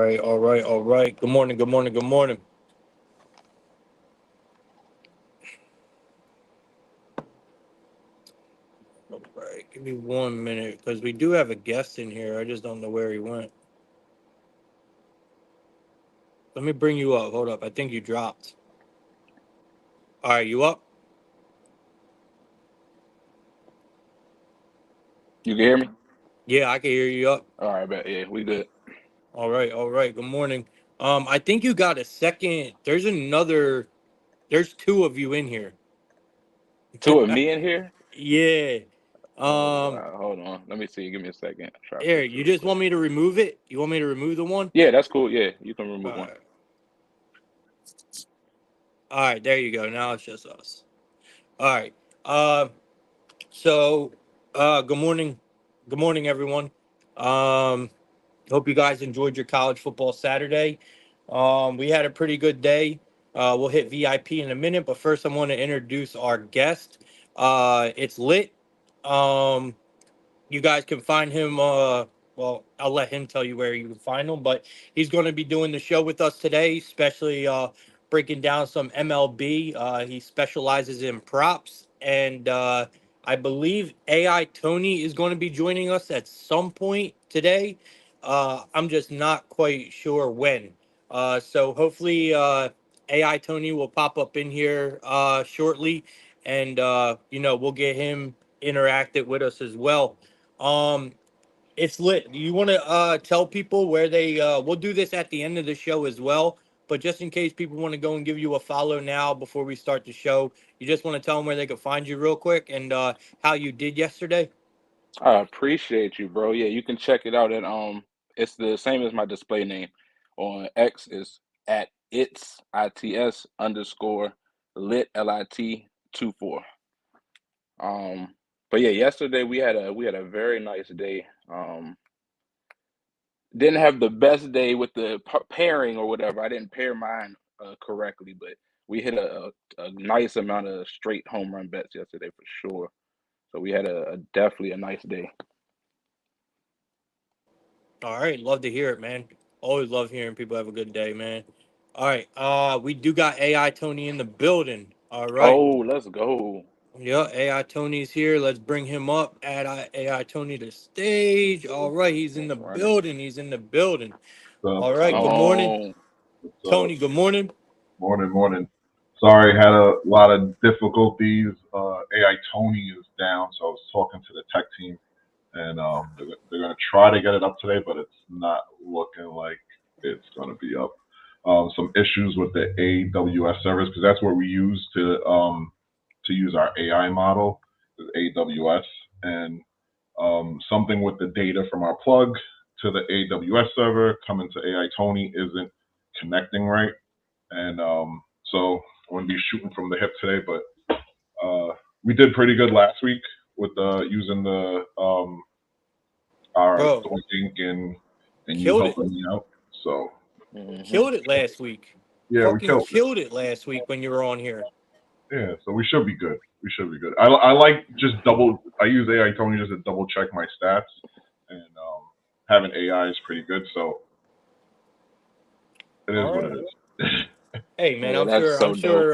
right, all right, all right. Good morning, good morning, good morning. All right, give me 1 minute because we do have a guest in here. I just don't know where he went. Let me bring you up. Hold up. I think you dropped. All right, you up? You can hear me? Yeah, I can hear you up. All right, bet. Yeah, we good. All right, all right. Good morning. I think you got a second. There's two of you in here. Two of me in here? Yeah. Oh, Um, wow. Hold on. Let me see. Give me a second. Try to Here, fix it you real just quick. want me to remove it? You want me to remove the one? Yeah, that's cool. Yeah, you can All remove one. right. All right, there you go. Now it's just us. All right. Uh, so, good morning. Good morning, everyone. Um, Hope you guys enjoyed your college football Saturday. We had a pretty good day. We'll hit VIP in a minute, but first, I want to introduce our guest. It's Lit. Um, you guys can find him. Well, I'll let him tell you where you can find him, but he's going to be doing the show with us today, especially breaking down some MLB. He specializes in props, and I believe AI Tony is going to be joining us at some point today. I'm just not quite sure when. So hopefully, AI Tony will pop up in here shortly, and we'll get him interacted with us as well. um, it's lit. Do you want to tell people where they? We'll do this at the end of the show as well. But just in case people want to go and give you a follow now before we start the show, you just want to tell them where they can find you real quick and how you did yesterday. I appreciate you, bro. Yeah, you can check it out at it's the same as my display name on X is at its underscore lit lit 24. But yeah, yesterday we had a very nice day. Didn't have the best day with the pairing or whatever. I didn't pair mine correctly, but we hit a nice amount of straight home run bets yesterday for sure. So we had a definitely a nice day. All right, love to hear it, man. Always love hearing people have a good day, man. All right, we do got AI Tony in the building. All right. Oh, let's go. Yeah, AI Tony's here. Let's bring him up. Add AI Tony to stage. All right, he's in the Let's run it. building. He's in the building. So, All right, good so, morning, Oh, so, Tony. Good morning. morning. Sorry, had a lot of difficulties. AI Tony is down, so I was talking to the tech team, and they're going to try to get it up today, but it's not looking like it's going to be up. Some issues with the AWS service because that's what we use to use our AI model, is AWS, and something with the data from our plug to the AWS server coming to AI Tony isn't connecting right. And so I'm going to be shooting from the hip today, but we did pretty good last week with using the our Bro, Doink and you killed it. helping me out. So hmm Killed it last week. yeah, we Fucking killed it. killed it last week when you were on here. Yeah, so we should be good. We should be good. I like just double. I use AI Tony just to double check my stats, and having AI is pretty good. So it is All what right. it is. Hey man, Yeah, that's so dope.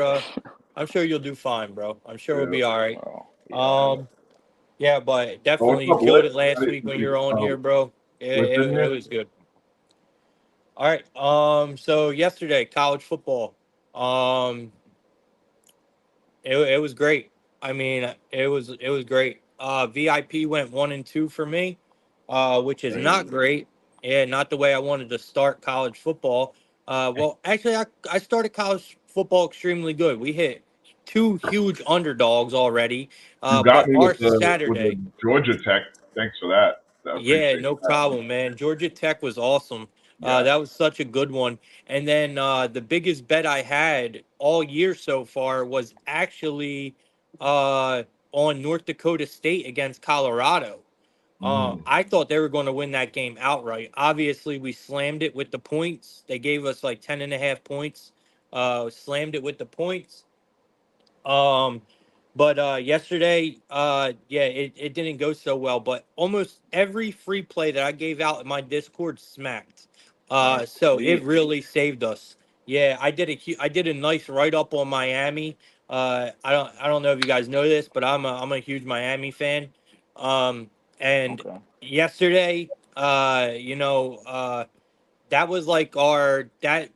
I'm sure you'll do fine, bro. I'm sure we'll Yeah. be all right. Oh, yeah. Um, yeah, but Oh, what's definitely you up, Lit? killed it last week when you were on here, bro. It, Lit's in it, it here? was good. All right. So yesterday, college football. Um, it was great. I mean, it was great. VIP went 1-2 for me, which is Right. not great. Yeah, not the way I wanted to start college football. Well, actually, I started college football extremely good. We hit two huge underdogs already. You got But me our with the Saturday, Georgia Tech. Thanks for that. I yeah, appreciate no that. problem, man. Georgia Tech was awesome. Yes. That was such a good one. And then the biggest bet I had all year so far was actually uh, on North Dakota State against Colorado. Mm. I thought they were going to win that game outright. Obviously, we slammed it with the points. They gave us like 10.5 points. Slammed it with the points. Um, but yesterday, yeah, it didn't go so well. But almost every free play that I gave out in my Discord smacked. That's So it sweet. really saved us. Yeah, I did a nice write up on Miami. I don't know if you guys know this, but I'm a huge Miami fan. Um, and Okay. yesterday, that was like our that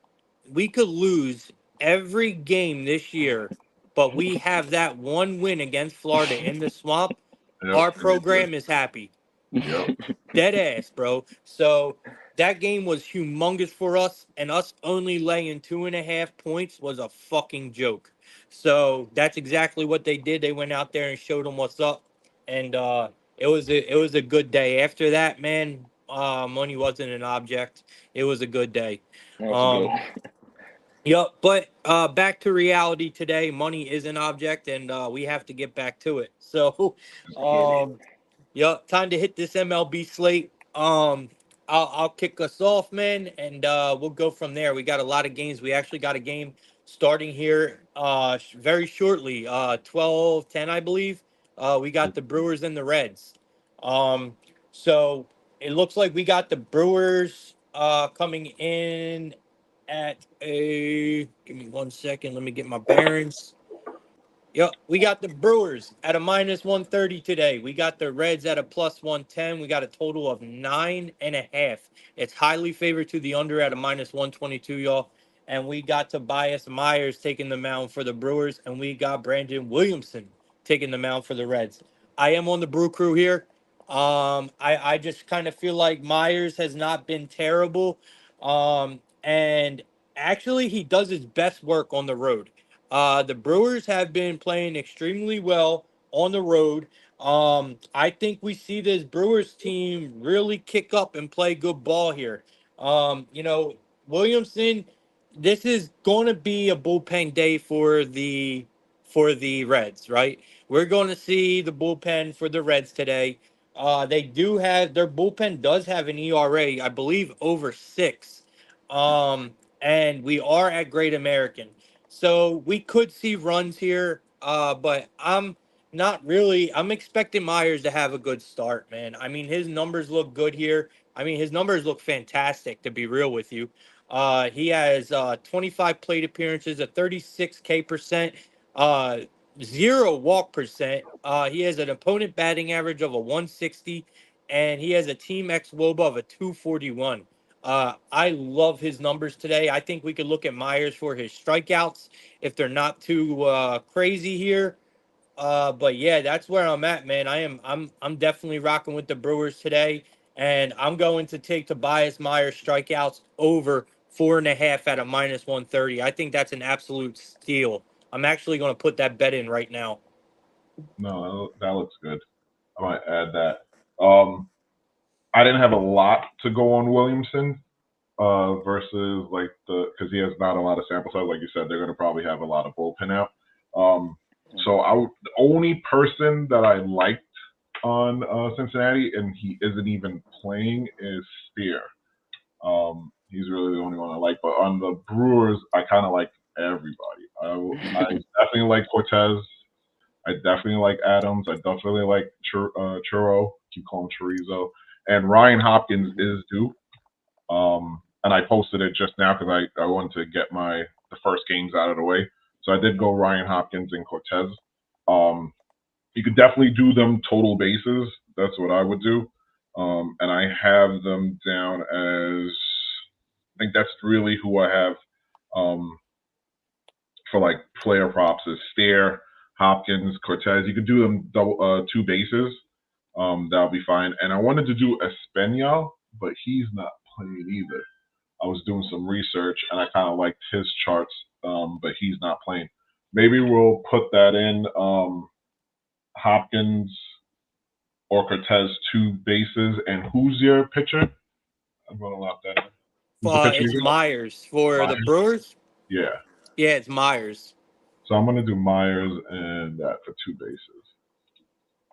we could lose every game this year, but we have that one win against Florida in the swamp. Yep, Our and they did. program is happy. Yep. Dead ass, bro. So that game was humongous for us, and us only laying 2.5 points was a fucking joke. So that's exactly what they did. They went out there and showed them what's up, and it was a good day. After that, man, money wasn't an object. It was a good day. That's good. Um, yep. But back to reality today. Money is an object, and we have to get back to it. So, Let's get it. um, yep, time to hit this MLB slate. I'll kick us off, man, and we'll go from there. We got a lot of games. We actually got a game starting here very shortly. 12:10, I believe. We got the Brewers and the Reds. Um, so it looks like we got the Brewers coming in at a. Give me 1 second. Let me get my bearings. Yep, we got the Brewers at a -130 today. We got the Reds at a +110. We got a total of 9.5. It's highly favored to the under at a -122, y'all. And we got Tobias Myers taking the mound for the Brewers, and we got Brandon Williamson taking the mound for the Reds. I am on the Brew Crew here. I just kind of feel like Myers has not been terrible. And actually, he does his best work on the road. The Brewers have been playing extremely well on the road. I think we see this Brewers team really kick up and play good ball here. You know, Williamson, this is going to be a bullpen day for the Reds, right? We're going to see the bullpen for the Reds today. They do have their bullpen does have an ERA, I believe, over 6. And we are at Great American. So we could see runs here, but I'm not really. I'm expecting Myers to have a good start, man. I mean, his numbers look good here. I mean, his numbers look fantastic, to be real with you. He has 25 plate appearances, a 36K percent, uh, 0 walk percent. He has an opponent batting average of a 160, and he has a team X WOBA of a 241. I love his numbers today. I think we could look at Myers for his strikeouts if they're not too crazy here. But yeah, that's where I'm at, man. I'm definitely rocking with the Brewers today, and I'm going to take Tobias Myers strikeouts over 4.5 at a -130. I think that's an absolute steal. I'm actually going to put that bet in right now. No, that looks good. I might add that. I didn't have a lot to go on Williamson versus like because he has not a lot of sample size. Like you said, they're going to probably have a lot of bullpen out. Um, so the only person that I liked on Cincinnati, and he isn't even playing, is Spear. He's really the only one I like. But on the Brewers, I kind of like everybody. I definitely like Cortez. I definitely like Adams. I definitely like Churro. Keep calling Chorizo. And Ryan Hopkins is due. And I posted it just now because I wanted to get the first games out of the way. So I did go Ryan Hopkins and Cortez. You could definitely do them total bases. That's what I would do. And I have them down as I think that's really who I have for like player props is Stair, Hopkins, Cortez. You could do them two bases. That'll be fine. And I wanted to do Espanol, but he's not playing either. I was doing some research and I kind of liked his charts, but he's not playing. Maybe we'll put that in Hopkins or Cortez two bases. And who's your pitcher? I'm going to lock that in. Who's the pitcher you It's got? Myers for the Myers? Brewers. Yeah. Yeah, it's Myers. So I'm going to do Myers and that for two bases.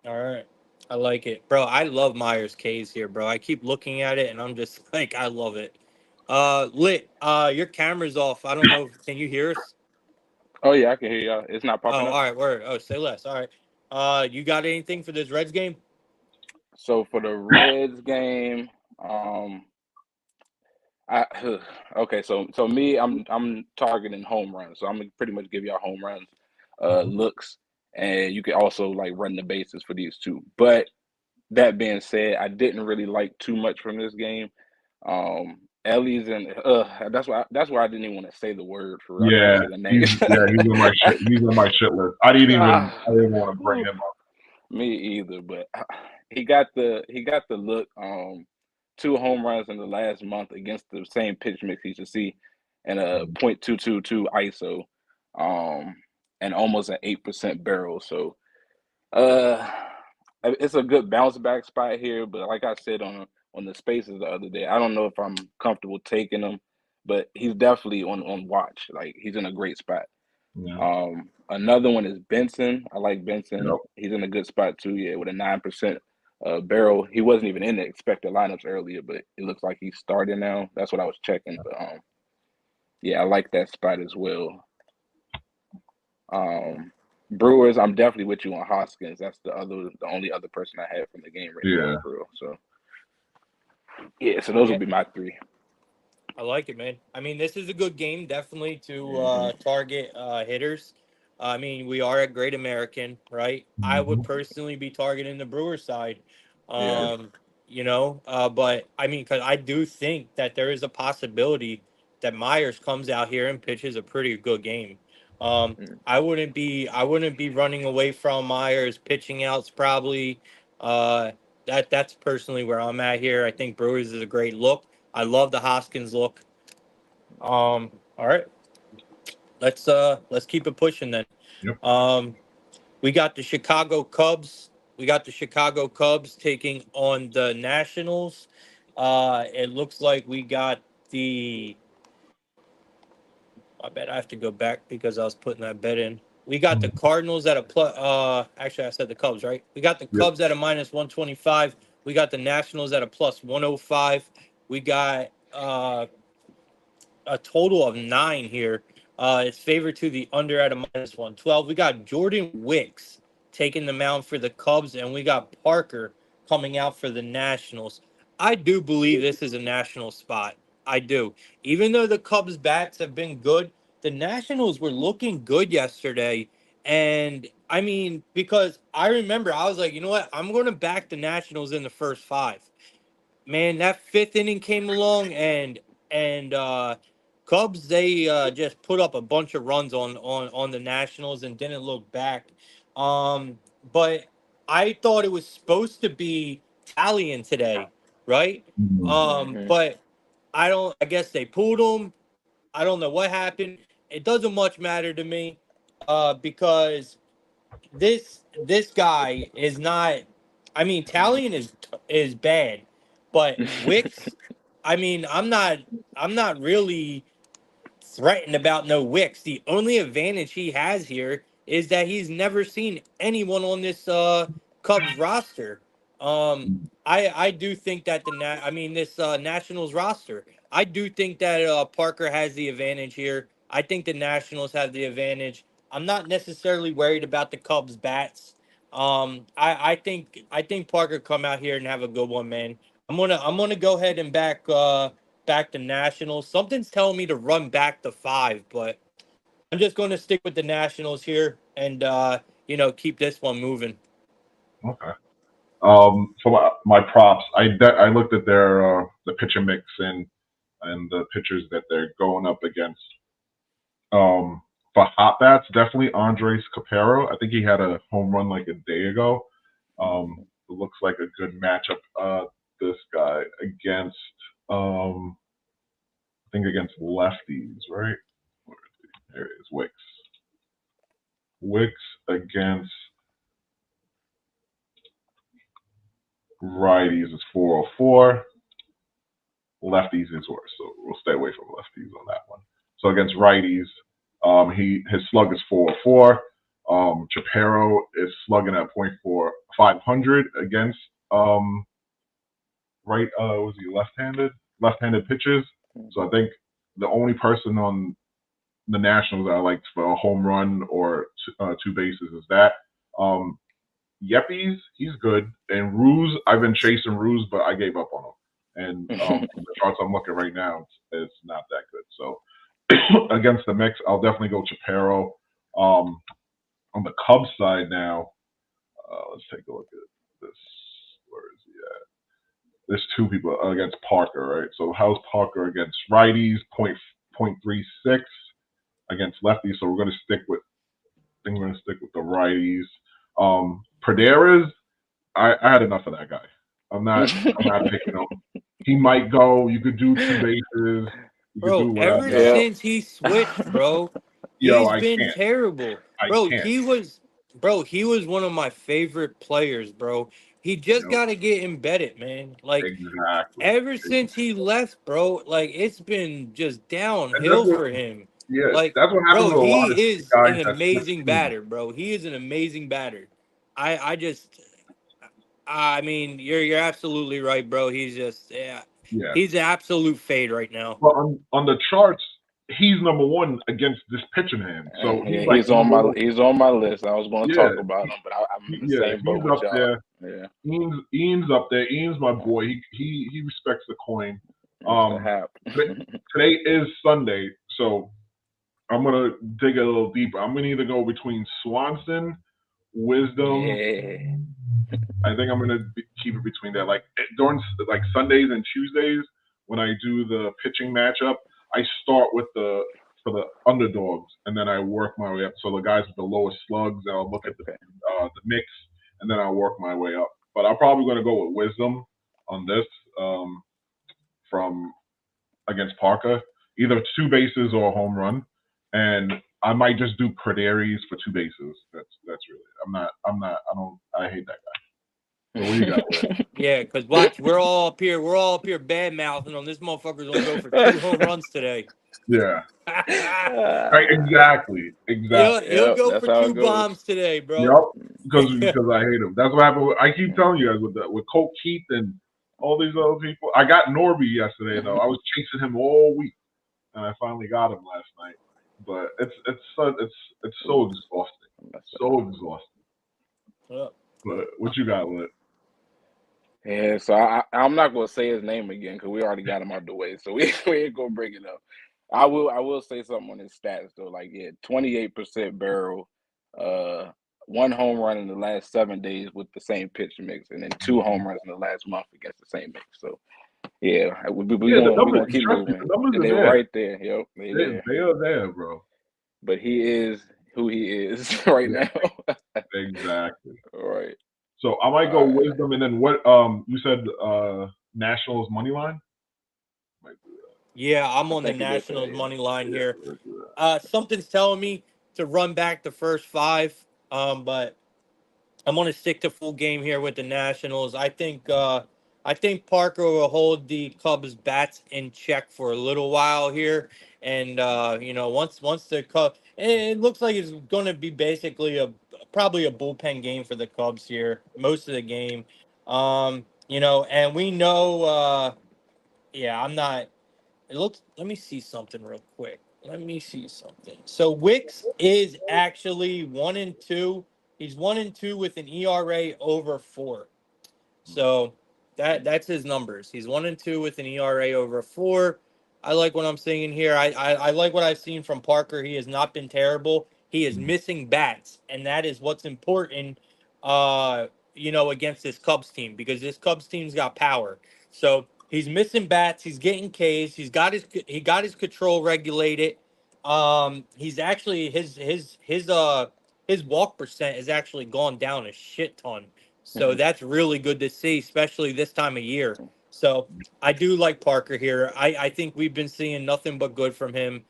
All right. I like it. Bro, I love Myers K's here, bro. I keep looking at it and I'm just like, I love it. Lit, your camera's off. I don't know. Can you hear us? Oh yeah, I can hear y'all. It's not Oh, popping up. all right, word. Oh, say less. All right. You got anything for this Reds game? So for the Reds game, um, Okay, so me, I'm targeting home runs. So I'm gonna pretty much give y'all home runs, Mhm. looks, and you can also like run the bases for these two. But that being said, I didn't really like too much from this game. Ellie's and that's why I didn't even want to say the word for real. I didn't want Yeah, to say the name. he's on my shit. He's on my shit list. I didn't want to bring him up. Me either, but he got the look. Two home runs in the last month against the same pitch mix he should see, and a .222 ISO, um, and almost an 8% barrel. So, uh, it's a good bounce back spot here. But like I said on the spaces the other day, I don't know if I'm comfortable taking him, but he's definitely on watch. Like he's in a great spot. Yeah. Another one is Benson. I like Benson. Yep. He's in a good spot too. Yeah, with a 9% barrel. He wasn't even in the expected lineups earlier, but it looks like he's starting now. That's what I was checking. But yeah, I like that spot as well. Um, Brewers, I'm definitely with you on Hoskins. That's the only other person I have from the game written down Yeah. for real. So yeah, so those Yeah, would be my three. I like it, man. I mean, this is a good game, definitely to Hmm. target hitters. I mean, we are at Great American, right? I would Hmm. personally be targeting the Brewers side. Yeah. Um, but I mean, because I do think that there is a possibility that Myers comes out here and pitches a pretty good game. Mm. I wouldn't be running away from Myers. Pitching out's probably uh, that's personally where I'm at here. I think Brewers is a great look. I love the Hoskins look. All right, let's keep it pushing then. Yep. Um, we got the Chicago Cubs. We got the Chicago Cubs taking on the Nationals. It looks like we got the. I bet I have to go back because I was putting that bet in. We got the Mhm. Cardinals at a plus. Actually, I said the Cubs, right? We got the Yep. Cubs at a minus 125. We got the Nationals at a plus 105. We got a total of 9 here. It's favored to the under at a minus 112. We got Jordan Wicks taking the mound for the Cubs, and we got Parker coming out for the Nationals. I do believe this is a national spot. I do. Even though the Cubs' bats have been good, the Nationals were looking good yesterday. And I mean, because I remember I was like, you know what? I'm going to back the Nationals in the first 5. Man, that 5th inning came along, and Cubs, they just put up a bunch of runs on the Nationals and didn't look back. But I thought it was supposed to be Italian today, right? Mhm. Hmm. But I guess they pulled him. I don't know what happened. It doesn't much matter to me, because this guy is not. I mean, Talion is bad, but Wicks. I mean, I'm not really threatened about no Wicks. The only advantage he has here is that he's never seen anyone on this Cubs roster. I do think that this Nationals roster. I do think that Parker has the advantage here. I think the Nationals have the advantage. I'm not necessarily worried about the Cubs bats. I think Parker come out here and have a good one, man. I'm gonna go ahead and back the Nationals. Something's telling me to run back the 5, but I'm just going to stick with the Nationals here and keep this one moving. Okay. For my props, I looked at their the pitcher mix and the pitchers that they're going up against. For hot bats, definitely Andres Capero. I think he had a home run like a day ago. It looks like a good matchup. This guy against, I think against lefties, right? There it is, Wicks. Wicks against righties is 404. Lefties is worse, so we'll stay away from lefties on that one. So against righties, his slug is 404. Chapero is slugging at .4 .500 against was he left-handed pitches. So I think the only person on the Nationals that I liked for a home run or two bases is that. Yepes, he's good. And Ruse, I've been chasing Ruse, but I gave up on him. And the charts I'm looking right now, it's not that good. So against the mix, I'll definitely go Chaparro. On the Cubs side now, let's take a look at this. Where is he at? There's two people against Parker, right? So how's Parker against righties? 0.36 against lefties. So we're going to stick with. I think we're going to stick with the righties. Praderas, I had enough of that guy. I'm not picking him. He might go. You could do 2 bases. You could do Bro, ever whatever. Yeah. since he switched, bro, Yo, he's I been can't. terrible. I Bro, can't. he was one of my favorite players, bro. He just Yep. got to get embedded, man. Like Exactly. ever since he left, bro, like it's been just And that's downhill what. for him. Yeah, Like, that's what happens bro, with a lot of he is guys an that switch amazing teams. batter, bro. He is an amazing batter. I just I mean, you're absolutely right, bro. He's just Yeah. he's an absolute fade right now. But on the charts, he's number one against this pitching hand. So Yeah, he's like number one. he's on my list. I was going to Yeah, talk about him, but I'm in the yeah, same he's boat with up y'all. there. Yeah, Ian's up there. Ian's my boy. He respects the coin. that's a hap. Today is Sunday, so I'm gonna dig a little deeper. I'm gonna either go between Swanson, Wisdom. Yeah. I think I'm gonna keep it between that. Like during like Sundays and Tuesdays when I do the pitching matchup, I start with for the underdogs, and then I work my way up. So the guys with the lowest slugs, I'll look at Okay. the mix, and then I'll work my way up. But I'm probably gonna go with Wisdom on this from against Parker, either 2 bases or a home run, and I might just do Pradaries for 2 bases. That's really. I hate that guy. So what do you got? Yeah, because watch, we're all up here bad mouthing on this motherfucker's gonna go for 2 home runs today. Yeah. Right, exactly. He'll Yep, go that's for how 2 it goes. bombs today, bro. Yep. Because I hate him. That's what happened. I keep telling you guys with Colt Keith and all these other people. I got Norby yesterday though. I was chasing him all week, and I finally got him last night. But it's so exhausting. So exhausting. But what you got, Lit? Yeah, so I'm not gonna say his name again because we already got him out the way, so we ain't gonna bring it up. I will say something on his stats though. Like 28% barrel, 1 home run in the last 7 days with the same pitch mix, and then 2 home runs in the last month against the same mix. So yeah, we The numbers, gonna keep trust me, moving. the numbers And are they're there. right there. Yep, They are there, bro. But he is who he is right now. Exactly. All right. So I might go Wisdom, and then what? You said Nationals money line. Yeah, I'm on the think he did Nationals that, yeah. money line here. Something's telling me to run back the first 5, but I'm going to stick to full game here with the Nationals. I think Parker will hold the Cubs bats in check for a little while here, and once the Cubs, it looks like it's going to be basically probably a bullpen game for the Cubs here most of the game. And we know, yeah, I'm not. It looks. Let me see something real quick. Let me see something. So Wicks is actually 1-2. He's 1-2 with an ERA over 4. So that's his numbers. He's 1-2 with an ERA over 4. I like what I'm seeing here. I like what I've seen from Parker. He has not been terrible. He is missing bats, and that is what's important. Against this Cubs team, because this Cubs team's got power. So he's missing bats. He's getting Ks. He got his control regulated. He's actually his walk percent has actually gone down a shit ton. So that's really good to see, especially this time of year. So I do like Parker here. I think we've been seeing nothing but good from him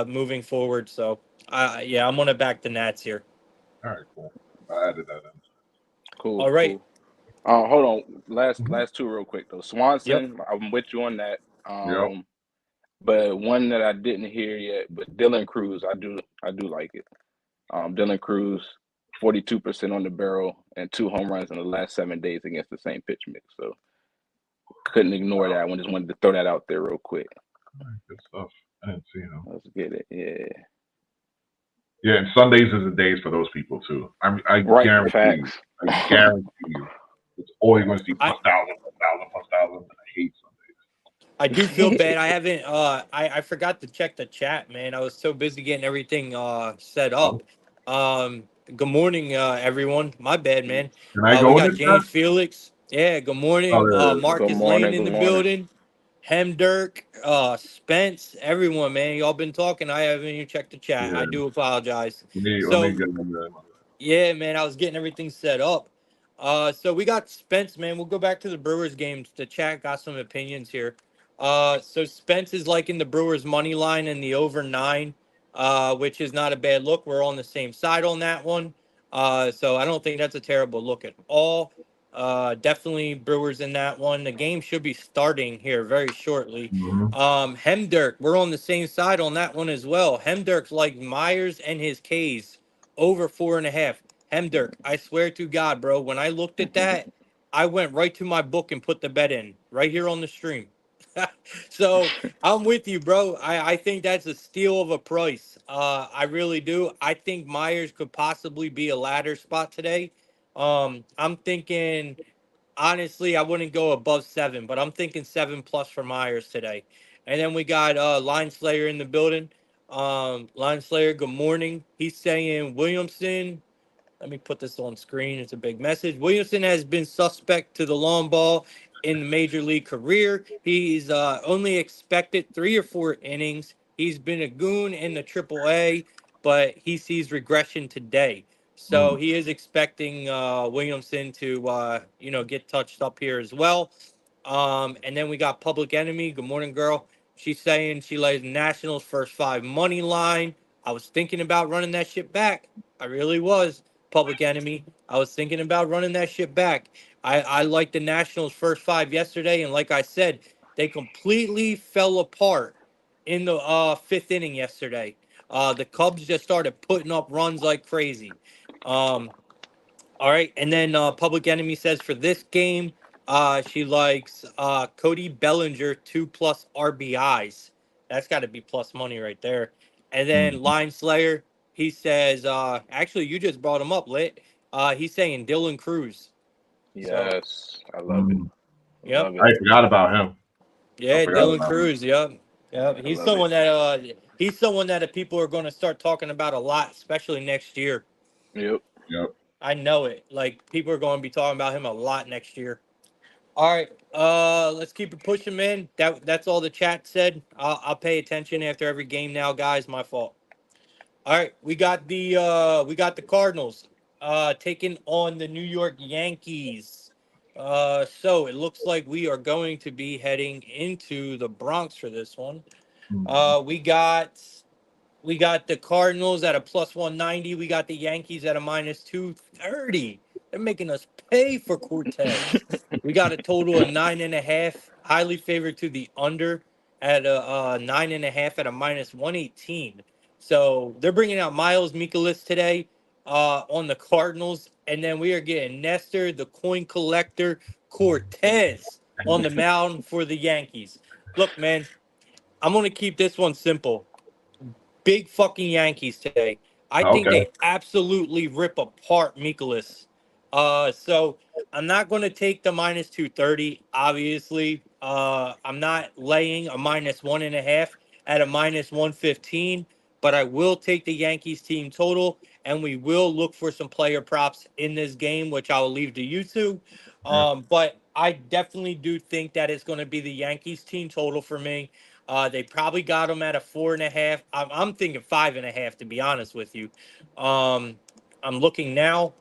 moving forward. So I'm gonna back the Nats here. All right, cool. I added that in. Cool. All right. Cool. Hold on. Last 2 real quick though. Swanson, Yep. I'm with you on that. Yep. But one that I didn't hear yet, but Dylan Cruz, I do like it. Dylan Cruz, 42% on the barrel and 2 home runs in the last 7 days against the same pitch mix. So couldn't ignore that one. Just wanted to throw that out there real quick. All right, good stuff. I didn't see him. Let's get it. Yeah. Yeah, and Sundays is the days for those people too. I guarantee facts. you. I guarantee you. It's always going to see +1,000, +1,000, +1,000. I hate Sundays. I do feel bad. I haven't. I forgot to check the chat, man. I was so busy getting everything set Oh, up. Good morning, everyone. My bad, man. can I We go in got the chat? James Felix. Yeah. Good Oh, morning. there it is. Good Marcus Lane morning. in Good the morning. building. Hem Dirk, Spence, everyone, man. Y'all been talking. I haven't even checked the chat. I Yeah. do apologize. Let me So get in there. yeah, man, I was getting everything set up. So we got Spence, man. We'll go back to the Brewers games. The chat got some opinions here. So Spence is liking the Brewers money line and the over 9, which is not a bad look. We're on the same side on that one. So I don't think that's a terrible look at all. Definitely Brewers in that one. The game should be starting here very shortly. Mm-hmm. Hemdirk, we're on the same side on that one as well. Hemdirk's like Myers and his K's over 4.5. Hemdirk, I swear to God, bro, when I looked at that, I went right to my book and put the bet in right here on the stream. So I'm with you, bro. I think that's a steal of a price. I really do. I think Myers could possibly be a ladder spot today. I'm thinking honestly, I wouldn't go above 7, but I'm thinking 7 plus for Myers today. And then we got Line Slayer in the building. Line Slayer, good morning. He's saying Williamson. Let me put this on screen. It's a big message. Williamson has been suspect to the long ball in the major league career. He's only expected 3 or 4 innings. He's been a goon in the Triple A, but he sees regression today. So Mm. he is expecting Williamson to get touched up here as well. And then we got Public Enemy. Good morning, girl. She's saying she lays Nationals first 5 money line. I was thinking about running that shit back. I really was. Public Enemy. I was thinking about running that shit back. I liked the Nationals first 5 yesterday, and like I said, they completely fell apart in the 5th inning yesterday. The Cubs just started putting up runs like crazy. Um, all right, and then Public Enemy says for this game, she likes Cody Bellinger 2+ RBIs. That's got to be plus money right there. And Mm. then Line Slayer, he says, actually, you just brought him up, Lit. He's saying Dylan Cruz. So, Yes, I love it. Mm. yep, Love it. I forgot about him. I yeah, forgot Dylan about him. Cruz, yep, yep. I love it. He's someone that people are going to start talking about a lot, especially next year. Yep. Yep. I know it. Like people are going to be talking about him a lot next year. All right, let's keep it pushing, man. That's all the chat said. I'll pay attention after every game now, guys. My fault. All right, we got the Cardinals taking on the New York Yankees. So it looks like we are going to be heading into the Bronx for this one. Mm. Uh, we got we got the Cardinals at a plus 190. We got the Yankees at a minus 230. They're making us pay for Cortez. We got a total of 9.5, highly favored to the under at a 9.5 at a minus 118. So they're bringing out Miles Mikolas today on the Cardinals. And then we are getting Nestor, the coin collector, Cortez on the mound for the Yankees. Look, man, I'm going to keep this one simple. Big fucking Yankees today. I think Okay. they absolutely rip apart Mikolas. So I'm not going to take the minus 230. Obviously, I'm not laying a -1.5 at a -115, but I will take the Yankees team total, and we will look for some player props in this game, which I'll leave to you two. Yeah. But I definitely do think that it's going to be the Yankees team total for me. They probably got them at a 4.5. I'm thinking 5.5 to be honest with you. Um, I'm looking now.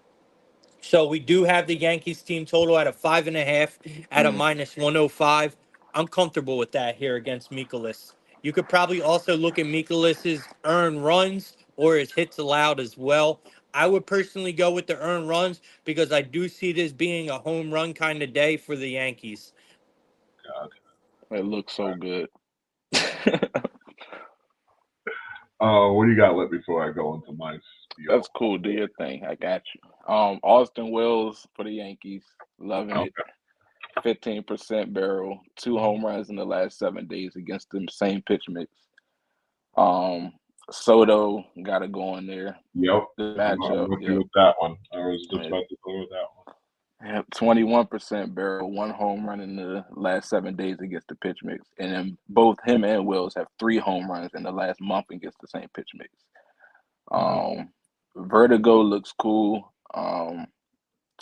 So we do have the Yankees team total at a 5.5 at a Mm. -105. I'm comfortable with that here against Mikolas. You could probably also look at Mikolas's earned runs or his hits allowed as well. I would personally go with the earned runs because I do see this being a home run kind of day for the Yankees. God. It looks so good. What do you got left before I go into my That's spiel? cool. Do your thing. I got you. Austin Wells for the Yankees. Loving it. Okay. 15% barrel. 2 home runs in the last 7 days against the same pitch mix. Um, Soto got to go in there. Yep. The I'm matchup. with you Yep. with that one. I was just And about to go with that one. Yep, 21% barrel, 1 home run in the last 7 days against the pitch mix. And then both him and Wills have 3 home runs in the last month against the same pitch mix. Vertigo looks cool.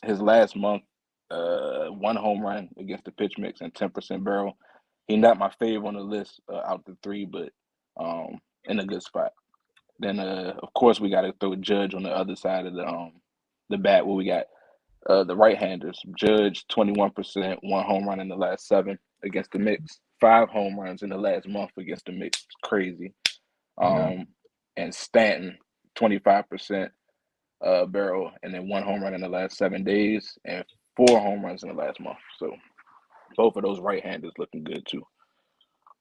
His last month, 1 home run against the pitch mix and 10% barrel. He not my fave on the list out the 3, but in a good spot. Then of course we got to throw Judge on the other side of the bat where we got the right-handers. Judge 21%, 1 home run in the last 7 against the mix. 5 home runs in the last month against the mix. It's crazy. And Stanton 25% barrel, and then 1 home run in the last 7 days, and 4 home runs in the last month. So both of those right-handers looking good too.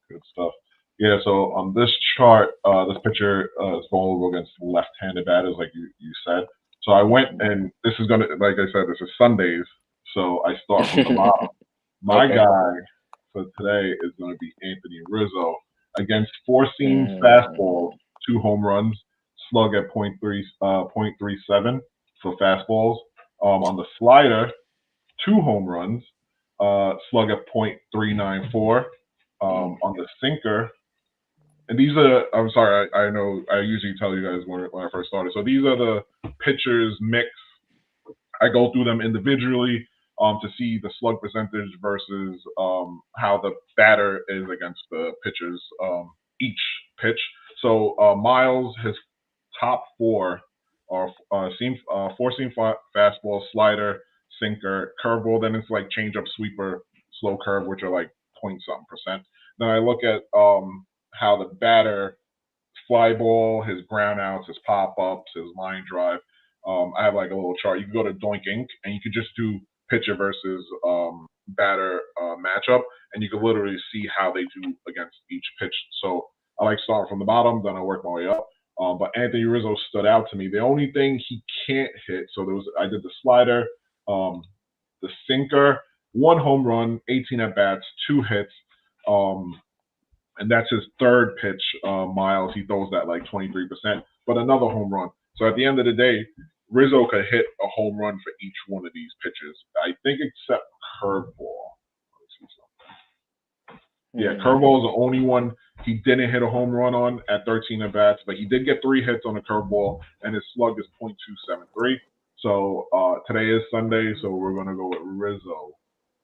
Good stuff. Yeah, so on this chart, this pitcher is vulnerable against left-handed batters, like you said. So I went, and this is gonna, like I said, this is Sundays, so I start from the bottom. My guy for today is going to be Anthony Rizzo against four-seam fastballs, 2 home runs, slug at .37 for fastballs. On the slider, 2 home runs, slug at .394. On the sinker, and these are, I'm sorry, I know I usually tell you guys when I first started. So these are the pitchers mix. I go through them individually to see the slug percentage versus how the batter is against the pitchers each pitch. So Miles, his top 4 are four-seam fastball, slider, sinker, curveball. Then it's like changeup, sweeper, slow curve, which are like .something%. Then I look at how the batter, fly ball, his groundouts, his pop-ups, his line drive. I have like a little chart. You can go to Doink Inc. and you can just do pitcher versus batter matchup, and you can literally see how they do against each pitch. So I like starting from the bottom, then I work my way up. But Anthony Rizzo stood out to me. The only thing he can't hit, so I did the slider, the sinker, 1 home run, 18 at bats, 2 hits. And that's his 3rd pitch, Miles. He throws that like 23%, but another home run. So at the end of the day, Rizzo could hit a home run for each one of these pitches. I think except curveball. Yeah, curveball is the only one he didn't hit a home run on at 13 at bats, but he did get 3 hits on the curveball, and his slug is .273. So today is Sunday, so we're gonna go with Rizzo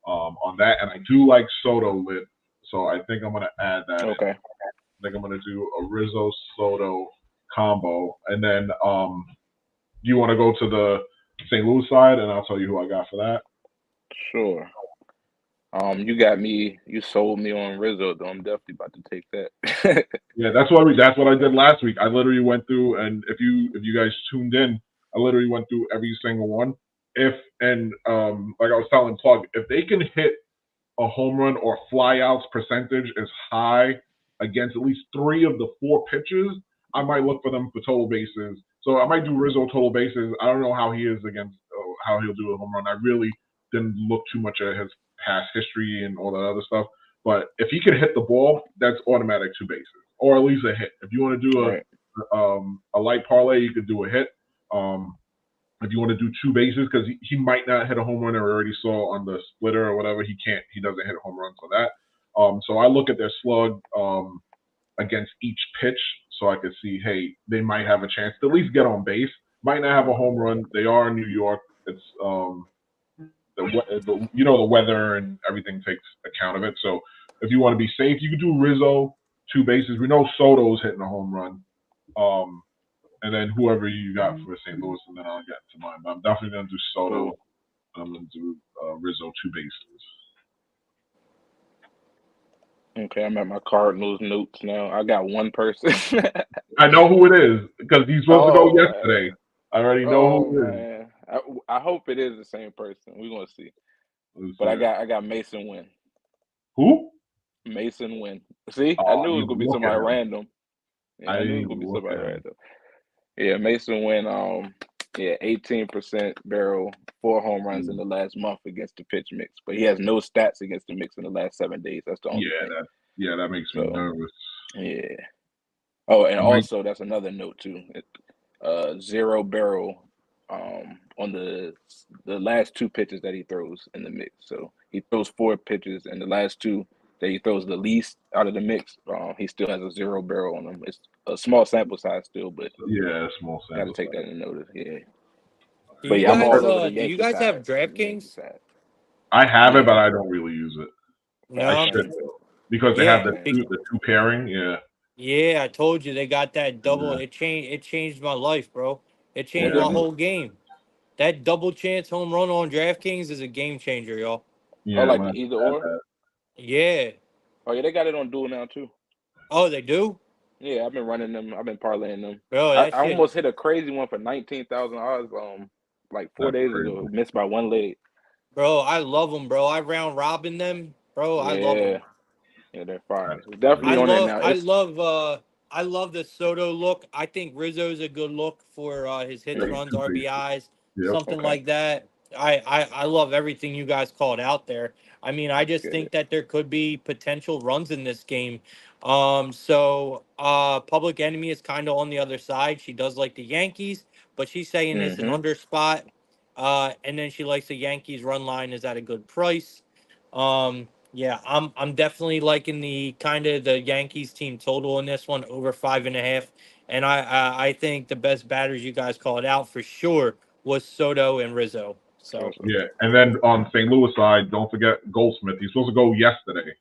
on that. And I do like Soto lit. So I think I'm going to add that. Okay. I think I'm going to do a Rizzo Soto combo. And then you want to go to the St. Louis side, and I'll tell you who I got for that. Sure. You sold me on Rizzo, though. I'm definitely about to take that. Yeah, that's what I did last week. I literally went through, and if you guys tuned in, I literally went through every single one. Like I was telling Plug, if they can hit a home run or flyouts percentage is high against at least 3 of the 4 pitches, I might look for them for total bases. So I might do Rizzo total bases. I don't know how he is against how he'll do a home run. I really didn't look too much at his past history and all that other stuff. But if he can hit the ball, that's automatic 2 bases or at least a hit. If you want to do a light parlay, you could do a hit. If you want to do 2 bases, because he might not hit a home run, or we already saw on the splitter or whatever, he doesn't hit a home run for that. So I look at their slug against each pitch, so I could see, hey, they might have a chance to at least get on base. Might not have a home run. They are in New York. It's the weather and everything takes account of it. So if you want to be safe, you could do Rizzo 2 bases. We know Soto's hitting a home run. And then whoever you got for St. Louis, and then I'll get to mine. But I'm definitely going to do Soto. I'm going to do Rizzo 2 bases. Okay, I'm at my Cardinals notes now. I got one person. I know who it is because he's supposed to go yesterday. I already know who it is. I hope it is the same person. We're going to see. But I got Mason Wynn. Who? Mason Wynn. See? I knew it was going to be somebody random. Yeah, I knew it was going to be somebody random. Yeah, Mason Wynn, 18% barrel, 4 home runs in the last month against the pitch mix. But he has no stats against the mix in the last 7 days. That's the only thing. That makes me nervous. Yeah. Oh, and also that's another note too. 0 barrel on the last two pitches that he throws in the mix. So he throws four pitches, and the last two that he throws the least out of the mix, he still has a zero barrel on him. It's a small sample size still, but Yeah, small got to sample take size. that into notice. Yeah, Do but you yeah, I'm all guys over the do you Yankee guys have side. The Yankee DraftKings? side. I have it, Yeah, but I don't really use it. I No. should though, because they have Yeah. the two pairing. Yeah, Yeah, I told you they got that double. yeah, It changed my life, bro. It changed yeah. my whole game. That double chance home run on DraftKings is a game changer, y'all. oh, Yeah, like mine the either had or. that. Yeah. Oh yeah, they got it on dual now too. Oh, they do? Yeah, I've been running them. I've been parlaying them. Bro, I, that I shit. almost hit a crazy one for 19,000 odds. Like four That's days ago, crazy. missed by one leg. Bro, I love them, bro. I round robin them. Bro, I love them. Yeah, yeah, they're fire. That's Definitely I on it crazy. love now. I It's love I love the Soto look. I think Rizzo's a good look for his hits, Yeah, runs, two pieces. RBIs, Yep. something okay. like that. I love everything you guys called out there. I mean, I just Good. think that there could be potential runs in this game. So Public Enemy is kind of on the other side. She does like the Yankees, but she's saying it's an Mm-hmm. under spot. And then she likes the Yankees run line is at a good price. Yeah, I'm definitely liking the kind of the Yankees team total in this one over 5.5, and I think the best batters you guys called out for sure was Soto and Rizzo. So Yeah, and then on St. Louis side, don't forget Goldsmith. He's supposed to go yesterday,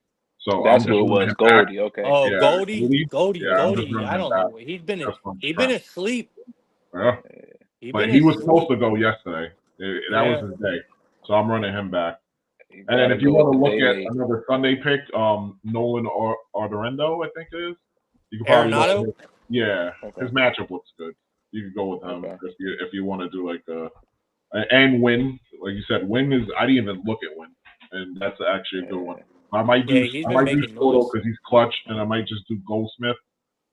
so I'm That's just who it running was. him back. Goldie. Okay. oh Yeah, Goldie, Goldie. Goldie, Yeah, I'm just Goldie, running I him don't back know. just from He's been strength. asleep. Yeah, He but been he was supposed asleep. to go yesterday. That was Yeah. his day, so I'm running him back. You And then gotta if you go with want the to look day at late. another Sunday pick, Nolan Arduino, I think it is. You can probably look at Arenado. his, yeah, Okay. his matchup looks good. You can go with him Okay. if you want to do like and win. Like you said, win is I didn't even look at win, and that's actually a good one. Yeah. I might Yeah, do he's I been might do making Soto noise. because he's clutch, and I might just do Goldsmith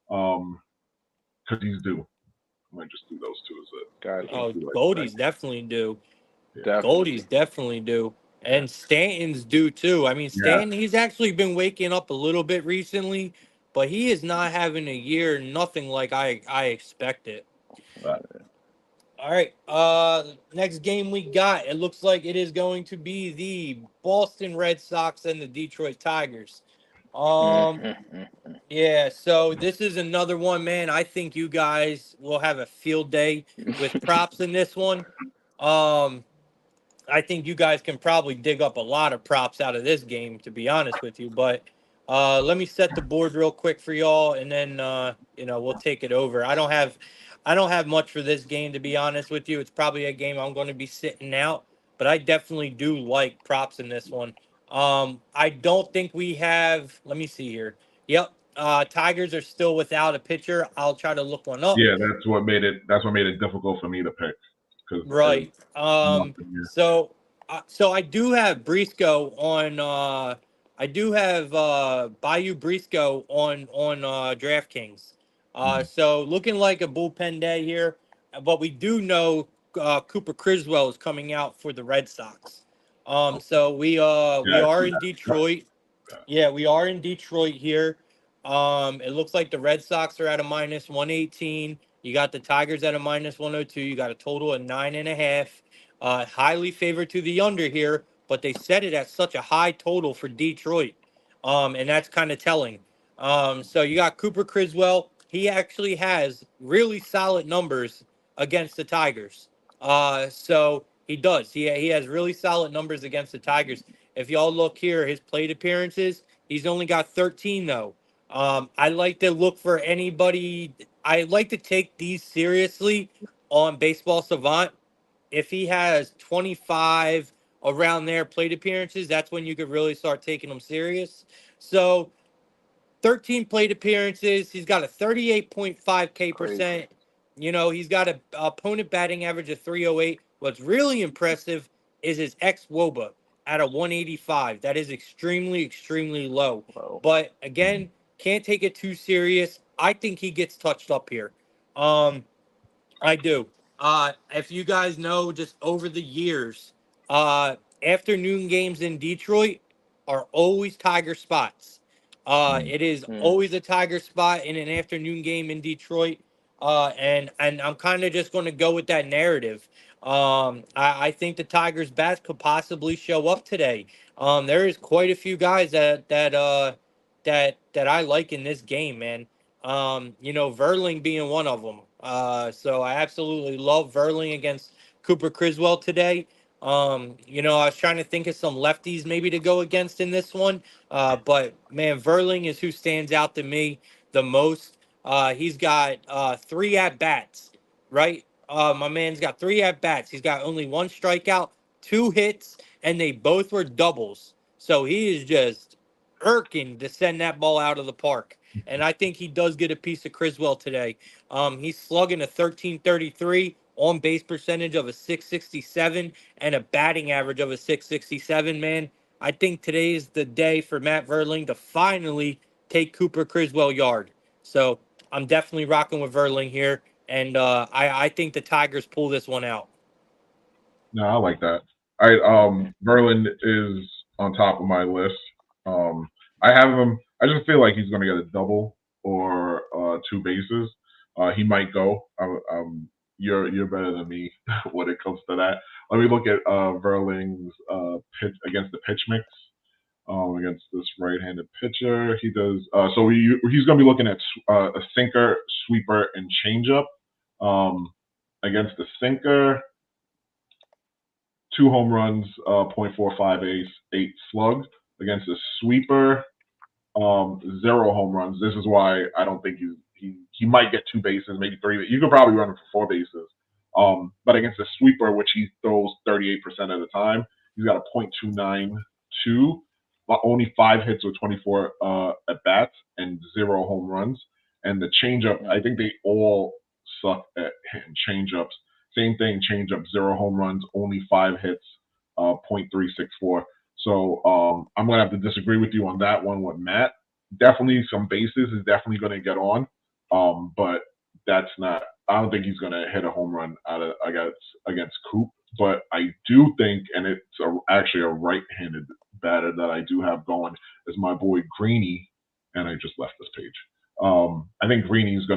because he's due. I might just do those two as Gotcha. a Oh, two leg play. Goldie's definitely due. Yeah, Definitely. Goldie's definitely due. yeah, And Stanton's due too. I mean, yeah. Stanton, he's actually been waking up a little bit recently, but he is not having a year, nothing like I expected. Uh, All right. Next game we got, it looks like it is going to be the Boston Red Sox and the Detroit Tigers. Um, Mm-hmm. yeah, so this is another one, man. I think you guys will have a field day with props in this one. Um, I think you guys can probably dig up a lot of props out of this game, to be honest with you. But let me set the board real quick for y'all, and then we'll take it over. I don't have much for this game, to be honest with you. It's probably a game I'm going to be sitting out, but I definitely do like props in this one. I don't think we have. Let me see here. Yep, Tigers are still without a pitcher. I'll try to look one up. yeah, that's what made it difficult for me to pick because there's Right. nothing here. So I do have Briscoe on. I do have Bayou Briscoe on DraftKings. Mhm. So looking like a bullpen day here, but we do know Cooper Criswell is coming out for the Red Sox. So we Yeah, I are see in that. Detroit. Yeah, we are in Detroit here. It looks like the Red Sox are at a minus 118. You got the Tigers at a minus 102. You got a total of 9.5. Highly favored to the under here, but they set it at such a high total for Detroit. And that's kind of telling. So you got Cooper Criswell. He actually has really solid numbers against the Tigers. So he does. He has really solid numbers against the Tigers. If y'all look here, his plate appearances, he's only got 13 though. I like to look for anybody. I like to take these seriously on Baseball Savant. If he has 25 around there plate appearances, that's when you could really start taking them serious. So 13 plate appearances. He's got a 38.5K Crazy. percent. He's got a opponent batting average of 308. What's really impressive is his ex WOBA at a 185. That is extremely, extremely low. Well, But again, can't take it too serious. I think he gets touched up here. Um, I do. If you guys know, just over the years, afternoon games in Detroit are always Tiger spots. It is mm, always a Tiger spot in an afternoon game in Detroit. And I'm kind of just going to go with that narrative. I think the Tigers bats could possibly show up today. There is quite a few guys that I like in this game, man. Verling being one of them. So I absolutely love Verling against Cooper Criswell today. I was trying to think of some lefties maybe to go against in this one. But man, Verling is who stands out to me the most. He's got three at bats, right? My man's got three at bats. He's got only one strikeout, two hits, and they both were doubles. So he is just irking to send that ball out of the park. And I think he does get a piece of Criswell today. He's slugging a 1333, on base percentage of a 667, and a batting average of a 667, man. I think today's the day for Matt Verling to finally take Cooper Criswell yard. So I'm definitely rocking with Verling here. And I think the Tigers pull this one out. No, I like that. All right, Verlin is on top of my list. I have him. I just feel like he's going to get a double or two bases. He might go. You're better than me when it comes to that. Let me look at Verling's pitch against the pitch mix. Against this right-handed pitcher, he does. He's going to be looking at a sinker, sweeper, and changeup. Against the sinker, 2 home runs, .45 8 slug. Against a sweeper, 0 home runs. This is why I don't think he might get 2 bases, maybe 3. You could probably run him for 4 bases. But against a sweeper, which he throws 38% of the time, he's got a .292, only 5 hits with 24 at bats and 0 home runs. And the changeup, I think they all suck at hitting changeups. Same thing, changeup, 0 home runs, only 5 hits, .364. So I'm gonna have to disagree with you on that one with Matt. Definitely some bases is definitely gonna get on, but that's not. I don't think he's gonna hit a home run against Coop. But I do think, and it's actually a right-handed batter that I do have going, is my boy Greeny, and I just left this page. I think Greeny's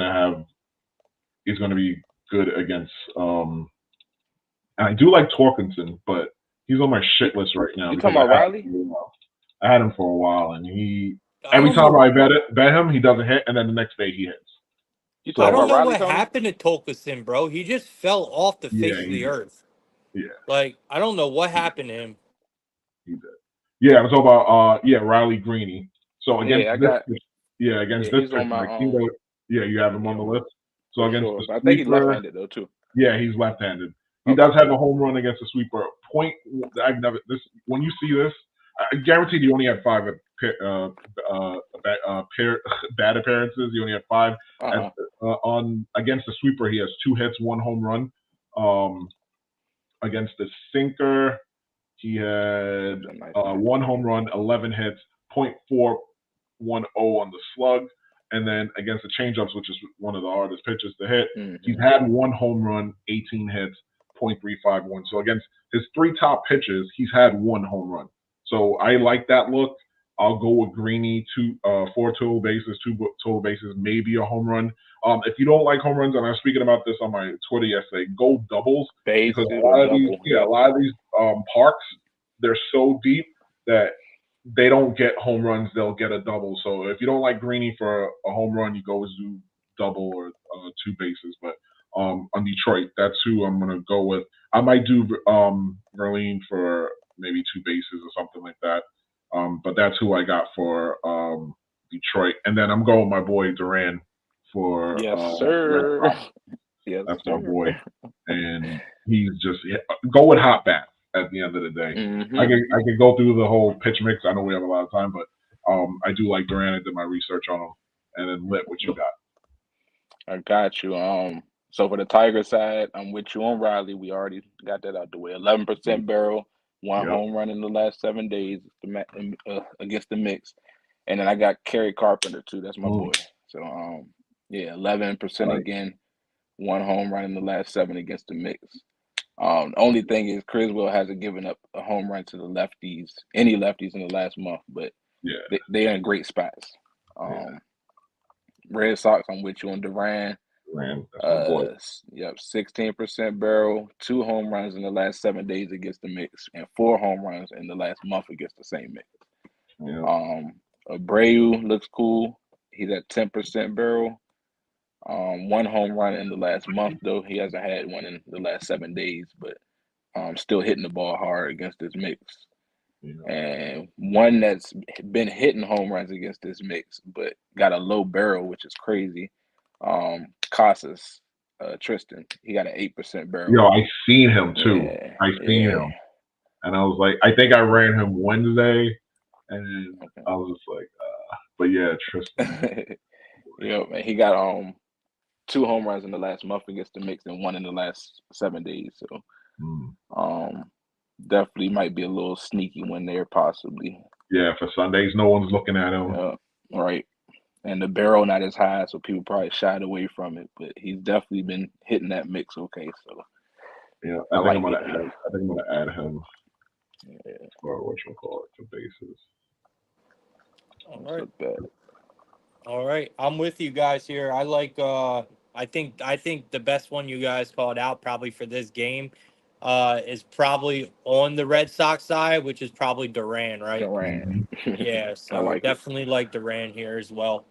he's gonna be good against. And I do like Torkinson, but he's on my shit list right now. You talking about Riley? I had him for a while, and every every time I bet him, he doesn't hit, and then the next day he hits. I don't know what happened to Torkelson, bro. He just fell off the face of the earth. Yeah. Like, I don't know what happened to him. He did. Yeah, I'm talking about Riley Greeny. So against this, he's on my you have him on the list. So against the sweeper, I think he's left-handed though too. Yeah, he's left-handed. He does have a home run against the sweeper. When you see this, I guarantee you only had 5 bad appearances. You only had 5. Against the sweeper, he has 2 hits, 1 home run. Against the sinker, he had 1 home run, 11 hits, .410 on the slug. And then against the changeups, which is one of the hardest pitches to hit, he's had 1 home run, 18 hits, .351. So against his 3 top pitches, he's had 1 home run. So I like that look. I'll go with Greeny, 4 total bases, 2 total bases, maybe a home run. If you don't like home runs, and I was speaking about this on my Twitter yesterday, go doubles. Because a lot of these parks, they're so deep that they don't get home runs, they'll get a double. So if you don't like Greeny for a home run, you go with do double or 2 bases. But on Detroit, that's who I'm going to go with. I might do Verlaine for maybe 2 bases or something like that. But that's who I got for Detroit. And then I'm going with my boy Duran for sir. That's my boy. And he's just go with hot bat at the end of the day. I can go through the whole pitch mix. I know we have a lot of time, but I do like Duran. I did my research on him. And then Lit, what you got? I got you. So for the Tiger side, I'm with you on Riley. We already got that out the way. 11% barrel, 1 home run in the last 7 days against the mix. And then I got Kerry Carpenter too. That's my boy. So 11% again, 1 home run in the last 7 against the mix. The only thing is Criswell hasn't given up a home run to the lefties, any lefties in the last month, but they're in great spots. Red Sox, I'm with you on Duran. Man, that's my boy. Yep, 16% barrel, 2 home runs in the last 7 days against the Mix, and 4 home runs in the last month against the same Mix. Yeah. Abreu looks cool. He's at 10% barrel. 1 home run in the last month, though he hasn't had one in the last 7 days, but still hitting the ball hard against this Mix. Yeah. And one that's been hitting home runs against this Mix, but got a low barrel, which is crazy. Casas, Tristan, he got an 8% barrel. Yo, I seen him too. Yeah, I seen yeah. him, and I was like, I think I ran him Wednesday, and Okay. I was just like, but yeah, Tristan. Yeah, man, he got 2 home runs in the last month against the Mix and one in the last 7 days. So definitely might be a little sneaky one there, possibly. Yeah, for Sundays, no one's looking at him. Right. And the barrel not as high, so people probably shied away from it. But he's definitely been hitting that Mix okay. So Yeah, I I think like I'm gonna it here. add him Yeah, for what you call it, the bases. All that's right. not bad. All right. I'm with you guys here. I like I think the best one you guys called out probably for this game is probably on the Red Sox side, which is probably Duran, right? Durant. Mm-hmm. Yeah, I so like it. definitely like Duran here as well.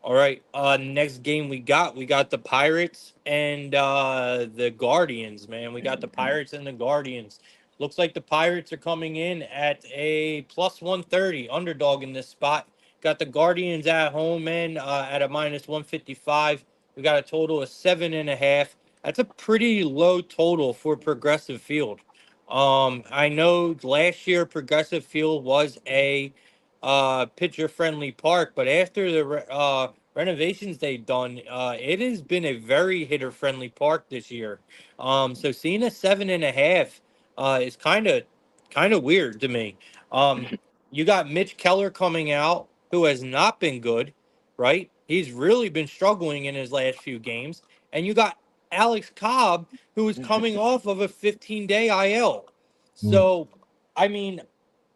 All right. Next game we got the Pirates and the Guardians, man. We got the Pirates and the Guardians. Looks like the Pirates are coming in at a plus 130 underdog in this spot. Got the Guardians at home, man, at a minus 155. We got a total of 7.5. That's a pretty low total for Progressive Field. I know last year Progressive Field was a pitcher friendly park, but after the renovations they've done, it has been a very hitter friendly park this year. So seeing a 7.5 is kind of weird to me. You got Mitch Keller coming out, who has not been good, right? He's really been struggling in his last few games, and you got Alex Cobb, who is coming off of a 15-day IL. So, I mean,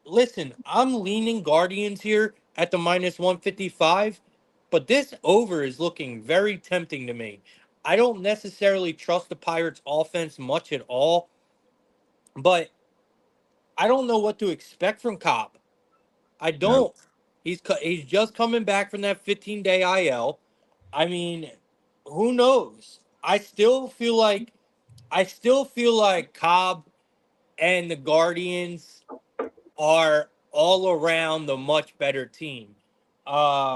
listen, I'm leaning Guardians here at the minus 155, but this over is looking very tempting to me. I don't necessarily trust the Pirates offense much at all, but I don't know what to expect from Cobb. I Yeah. don't. He's just coming back from that 15-day IL. I mean, who knows? I still feel like Cobb and the Guardians are all around the much better team,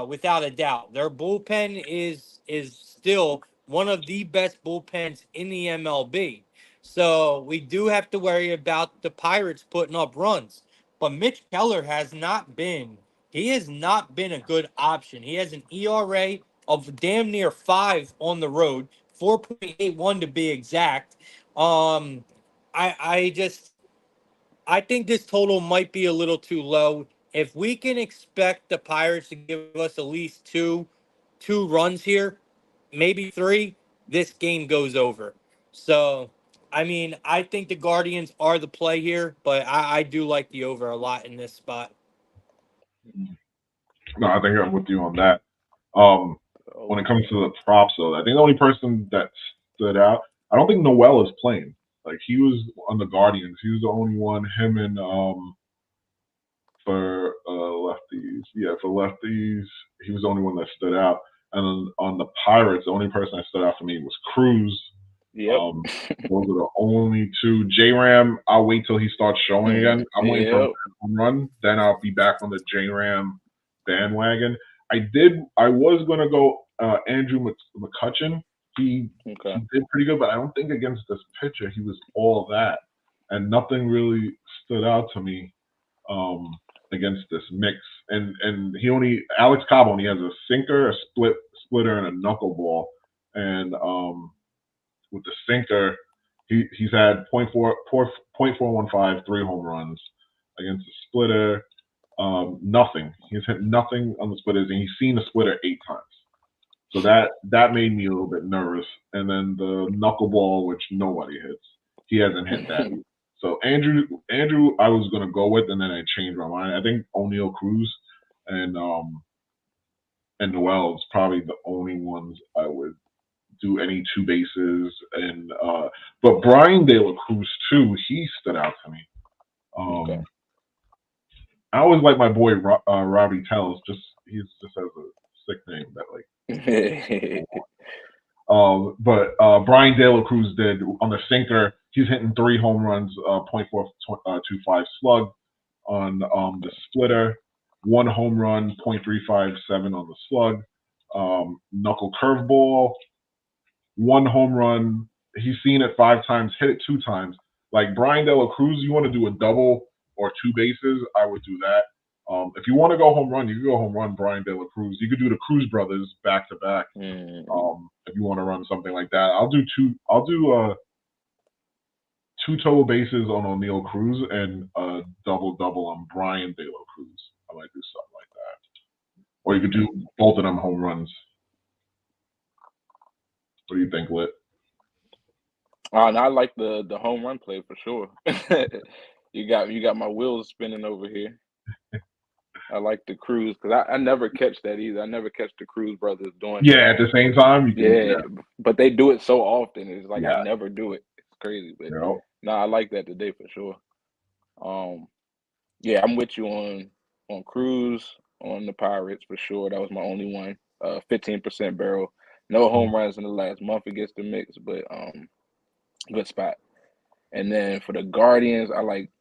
without a doubt. Their bullpen is still one of the best bullpens in the MLB. So we do have to worry about the Pirates putting up runs. But Mitch Keller has not been a good option. He has an ERA of damn near 5 on the road, 4.81 to be exact. Um, I think this total might be a little too low. If we can expect the Pirates to give us at least two runs here, maybe three, this game goes over. So, I mean, I think the Guardians are the play here, but I do like the over a lot in this spot. No, I think I'm with you on that. Um, when it comes to the props, though, I think the only person that stood out, I don't think Noel is playing. Like he was on the Guardians, he was the only one. Him and for lefties, yeah, for lefties, he was the only one that stood out. And on the Pirates, the only person that stood out for me was Cruz. Yep. Those are the only two. J Ram, I'll wait till he starts showing again. I'm waiting for him Yep. to home run. Then I'll be back on the J Ram bandwagon. I was gonna go Andrew McCutcheon. He Okay. did pretty good, but I don't think against this pitcher he was all that, and nothing really stood out to me against this mix. And Alex Cobb only has a sinker, a splitter, and a knuckleball. And with the sinker, he's had .415, 3 home runs against the splitter. Nothing. He's hit nothing on the splitters, and he's seen the splitter 8 times. So that made me a little bit nervous. And then the knuckleball, which nobody hits, he hasn't hit that either. So Andrew, I was gonna go with, and then I changed my mind. I think O'Neal Cruz and Noel is probably the only ones I would do any two bases, and but Brian De La Cruz too. He stood out to me. Okay. I always like my boy Robbie Tells. Just he's just has a sick name that like. But Brian De La Cruz did on the sinker. He's hitting 3 home runs, .425 slug on the splitter, 1 home run, .357 on the slug, knuckle curveball, 1 home run. He's seen it 5 times, hit it 2 times. Like Brian De La Cruz, you want to do a double or two bases, I would do that. If you want to go home run, you can go home run Brian De La Cruz. You could do the Cruz brothers back to back. If you want to run something like that, I'll do two. I'll do two total bases on O'Neal Cruz and a double on Brian De La Cruz. I might do something like that. Or you could do both of them home runs. What do you think, Lit? And I like the home run play for sure. You got my wheels spinning over here. I like the Cruz because I never catch that either. I never catch the Cruz brothers doing that. Yeah, at the same time, you can, but they do it so often. It's like I never do it. It's crazy, but no, I like that today for sure. Yeah, I'm with you on Cruz on the Pirates for sure. That was my only one. 15% barrel. No home runs in the last month against the mix, but good spot. And then for the Guardians, I like.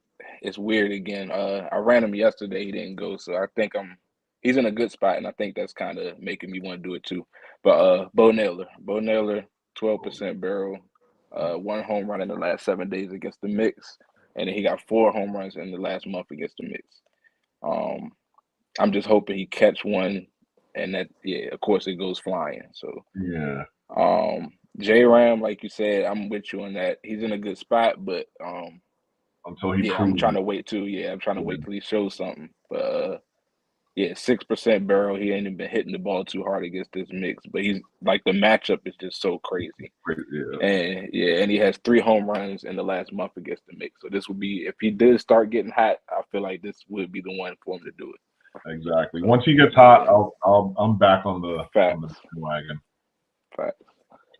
It's weird again. I ran him yesterday. He didn't go, so I think he's in a good spot, and I think that's kind of making me want to do it too. But Bo Naylor, 12% barrel, 1 home run in the last 7 days against the mix, and then he got 4 home runs in the last month against the mix. I'm just hoping he catch one, and that of course it goes flying. So yeah. J Ram, like you said, I'm with you on that. He's in a good spot, but until he proves I'm trying to wait too. Yeah, I'm trying to wait till he shows something. But 6% barrel. He ain't even been hitting the ball too hard against this mix, but he's like the matchup is just so crazy. And and he has 3 home runs in the last month against the mix. So this would be if he did start getting hot, I feel like this would be the one for him to do it. Exactly. Once he gets hot, I'm back on the wagon. Facts.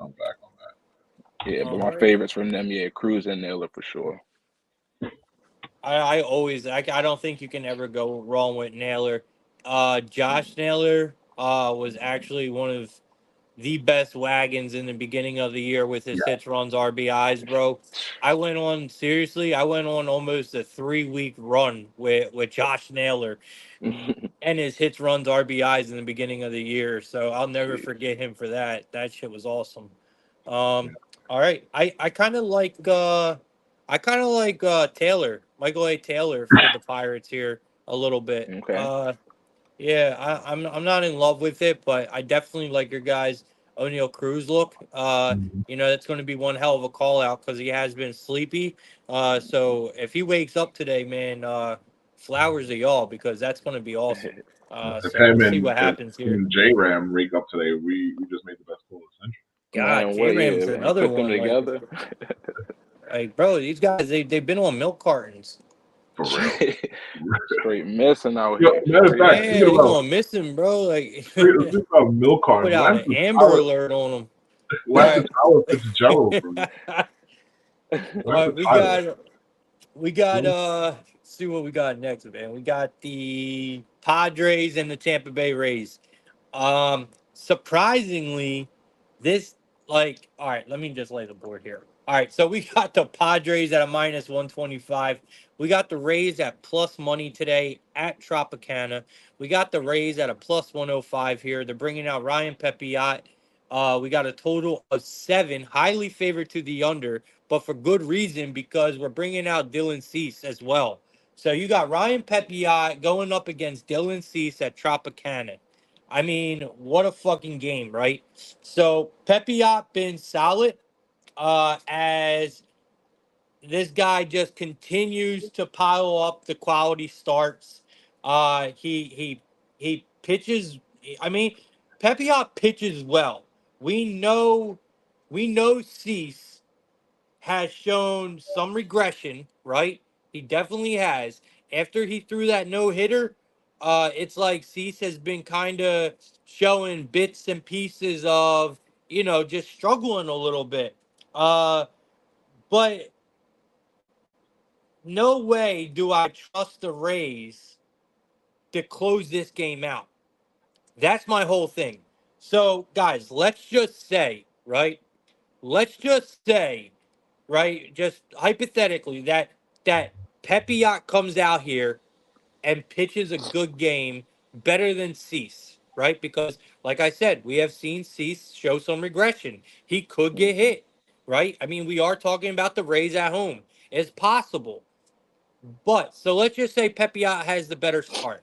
I'm back on that. Yeah, but my favorites from them, Cruz and Naylor for sure. I don't think you can ever go wrong with Naylor. Josh Naylor was actually one of the best wagons in the beginning of the year with his hits, runs, RBIs, bro. I went on almost a 3-week run with Josh Naylor and his hits, runs, RBIs in the beginning of the year. So I'll never forget him for that. That shit was awesome. All right. I kind of like Taylor, Michael A. Taylor for the Pirates here a little bit. Okay. Yeah, I'm not in love with it, but I definitely like your guys' O'Neal Cruz look. That's going to be one hell of a call out because he has been sleepy. So if he wakes up today, man, flowers to y'all because that's going to be awesome. So we'll see what happens here. J Ram wake up today. We just made the best call of the century. God, J Ram's another put them one. Together. Like, bro, these guys they've been on milk cartons. For real. Straight missing out here. Matter of fact, you're going missing, bro. Like, milk cartons. Put out an Amber Alert on them. Where's Tyler Fitzgerald from? All right, we got see what we got next, man. We got the Padres and the Tampa Bay Rays. Surprisingly, all right, let me just lay the board here. All right, so we got the Padres at a -125. We got the Rays at plus money today at Tropicana. We got the Rays at a +105 here. They're bringing out Ryan Pepiot. We got a total of 7, highly favored to the under, but for good reason because we're bringing out Dylan Cease as well. So you got Ryan Pepiot going up against Dylan Cease at Tropicana. I mean, what a fucking game, right? So Pepiot been solid as this guy just continues to pile up the quality starts. He pitches. I mean, Pepiot pitches well. We know Cease has shown some regression, right? He definitely has. After he threw that no-hitter, it's like Cease has been kind of showing bits and pieces of just struggling a little bit. But no way do I trust the Rays to close this game out. That's my whole thing. So, guys, let's just say, right? Let's just say, right? Just hypothetically, that Pepiot comes out here and pitches a good game, better than Cease, right? Because, like I said, we have seen Cease show some regression. He could get Hmm. hit, right? I mean, we are talking about the Rays at home. It's possible. But so let's just say Pepiot has the better start.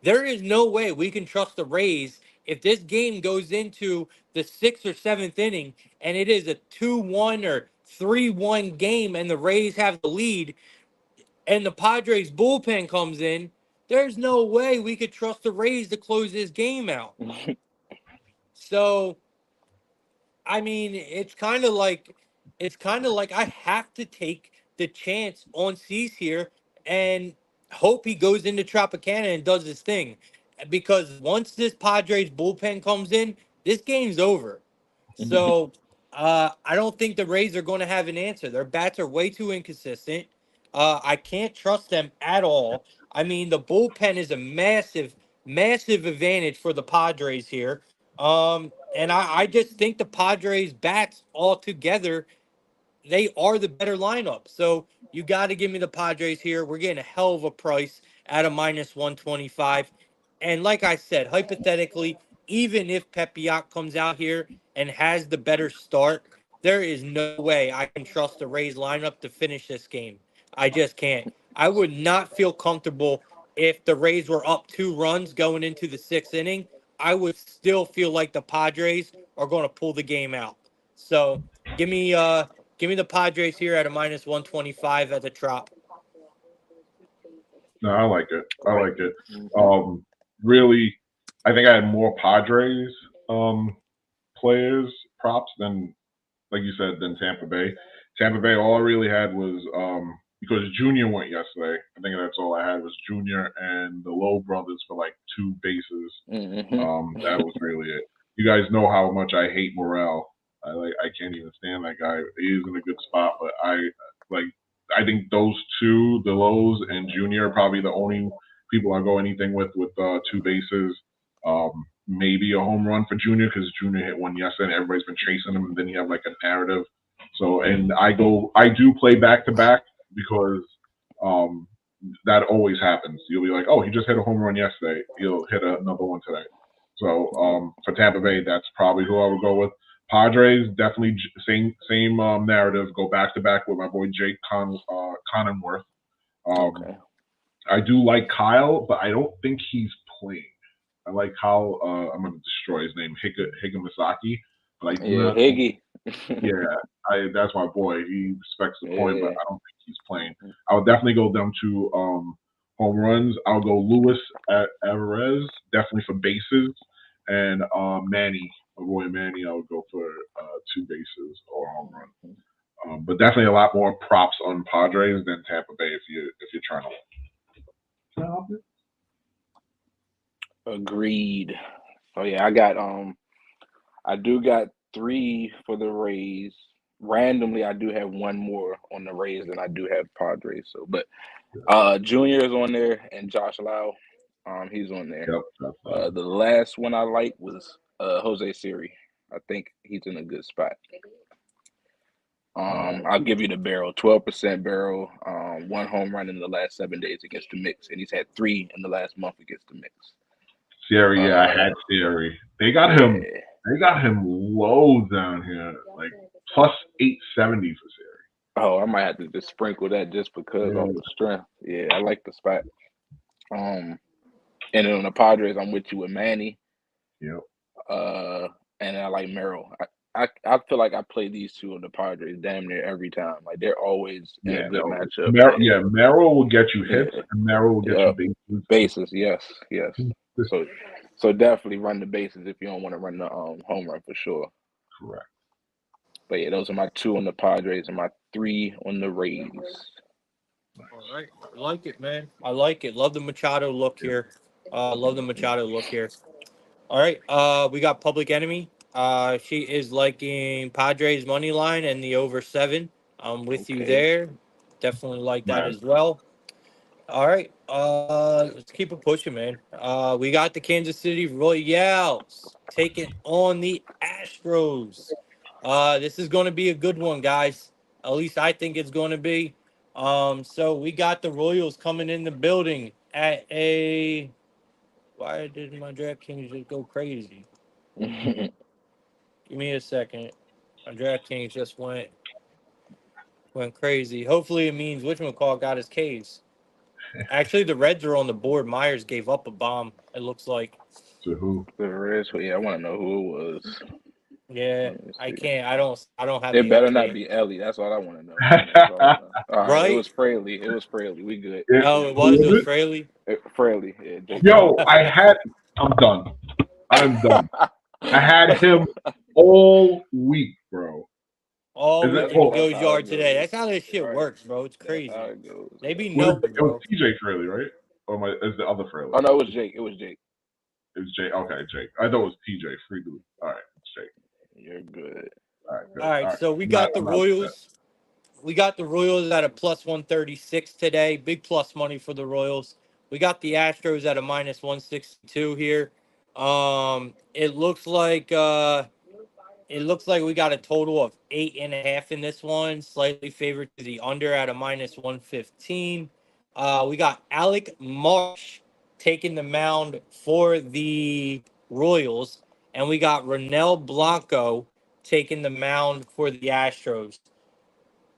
There is no way we can trust the Rays if this game goes into the sixth or seventh inning and it is a 2-1 or 3-1 game and the Rays have the lead and the Padres bullpen comes in. There's no way we could trust the Rays to close this game out. So I mean, it's kind of like I have to take the chance on Cease here and hope he goes into Tropicana and does his thing. Because once this Padres bullpen comes in, this game's over. So I don't think the Rays are going to have an answer. Their bats are way too inconsistent. I can't trust them at all. I mean, the bullpen is a massive, massive advantage for the Padres here. And I just think the Padres bats altogether, they are the better lineup. So you got to give me the Padres here. We're getting a hell of a price at a minus 125. And like I said, hypothetically, even if Pepiot comes out here and has the better start, there is no way I can trust the Rays lineup to finish this game. I just can't. I would not feel comfortable if the Rays were up 2 runs going into the sixth inning. I would still feel like the Padres are going to pull the game out. So give me give me the Padres here at a minus 125 at the Trop. No, I like it. I Right. like it. Hmm. Um, really, I think I had more Padres um, players props than, like you said, than Tampa Bay. Tampa Bay, all I really had was because Junior went yesterday. I think that's all I had was Junior and the Low brothers for like 2 bases. Hmm. That was really it. You guys know how much I hate Morel. I can't even stand that guy. He is in a good spot, but like I think those two, the Lows and Junior, are probably the only people I go anything with 2 bases. Maybe a home run for Junior because Junior hit one yesterday and everybody's been chasing him, and then you have like a narrative. So and I do play back to back because um that always happens. You'll be like, oh, he just hit a home run yesterday. He'll hit another one today. So for Tampa Bay, that's probably who I would go with. Padres definitely same narrative. Go back to back with my boy Jake Connenworth. Um, Okay. I do like Kyle, but I don't think he's playing. I like how I'm gonna destroy his name, Higamisaki, but I do Yeah, not. Higgy. Yeah, that's my boy. He respects the point, but Yeah. I don't think he's playing. I would definitely go down to home runs. I'll go Luis Alvarez, definitely for bases, and Manny, my boy Manny. I would go for 2 bases or home run. But definitely a lot more props on Padres than Tampa Bay if you're trying to. Agreed. So yeah, I do got three for the Rays. Randomly, I do have one more on the Rays than I do have Padres. So, but Junior is on there and Josh Lau, he's on there. Yep, that's The last one I liked was Jose Siri. I think he's in a good spot. I'll give you the barrel, 12% barrel, one home run in the last 7 days against the Mix, and he's had three in the last month against the Mix. Siri. Yeah, I Uh, had Siri. They got him. yeah. They got him low down here, like plus 870 for Siri. Oh, I might have to just sprinkle that just because off Yeah, the strength. Yeah, I like the spot. Um, and then on the Padres, I'm with you with Manny. yep. Uh, and I like Merrill. I feel like I play these two on the Padres damn near every time. Like they're always in a Yeah, good no. matchup. Yeah, Merrill will get you hits, yeah, and Merrill will get yeah. you bases. Bases, yes, yes. So, so definitely run the bases if you don't want to run the home run for sure. Correct. But yeah, those are my two on the Padres and my three on the Rays. All right. I like it, man. I like it. Love the Machado look Yep. here. Love the Machado look here. All right. We got Public Enemy. She is liking Padres money line and the over 7. I'm with you Okay. there. Definitely like that Man, as well. All right. Let's keep it pushing, man. We got the Kansas City Royals taking on the Astros. This is going to be a good one, guys. At least I think it's going to be. So we got the Royals coming in the building at a. Why did my DraftKings just go crazy? Give me a second. My DraftKings just went crazy. Hopefully, it means whatchamacallit got his K's. Actually, the Reds are on the board. Myers gave up a bomb. It looks like. to who? The rest, yeah, I want to know who it was. Yeah, Let me I see. can't. I don't have It the better not update. be Ellie. That's all I want to know. That's all I know. All right, it Right? was Fraley. It was Fraley. We good. Oh, it Who was. It was was it? Fraley. Fraley. Yeah, Jake Yo, Fraley. I'm done. I'm done. I had him all week, bro. All Is it? week, That's and he Well, that's goes how it yard today. goes. That's how this shit Right. works, bro. It's That's how crazy. it goes. They be was knowing, it? It was bro. TJ Fraley, right? Or is the other Fraley? Oh no, it was Jake. It was Jake. It was Jake. Okay, Jake. I thought it was TJ Fraley. All right, it's Jake. You're good. All right, All good. All right, right. so we got the I'm not upset. Royals. We got the Royals at a plus 136 today. Big plus money for the Royals. We got the Astros at a minus 162 here. It looks like we got a total of 8.5 in this one. Slightly favored to the under at a minus 115. We got Alec Marsh taking the mound for the Royals, and we got Ronel Blanco taking the mound for the Astros.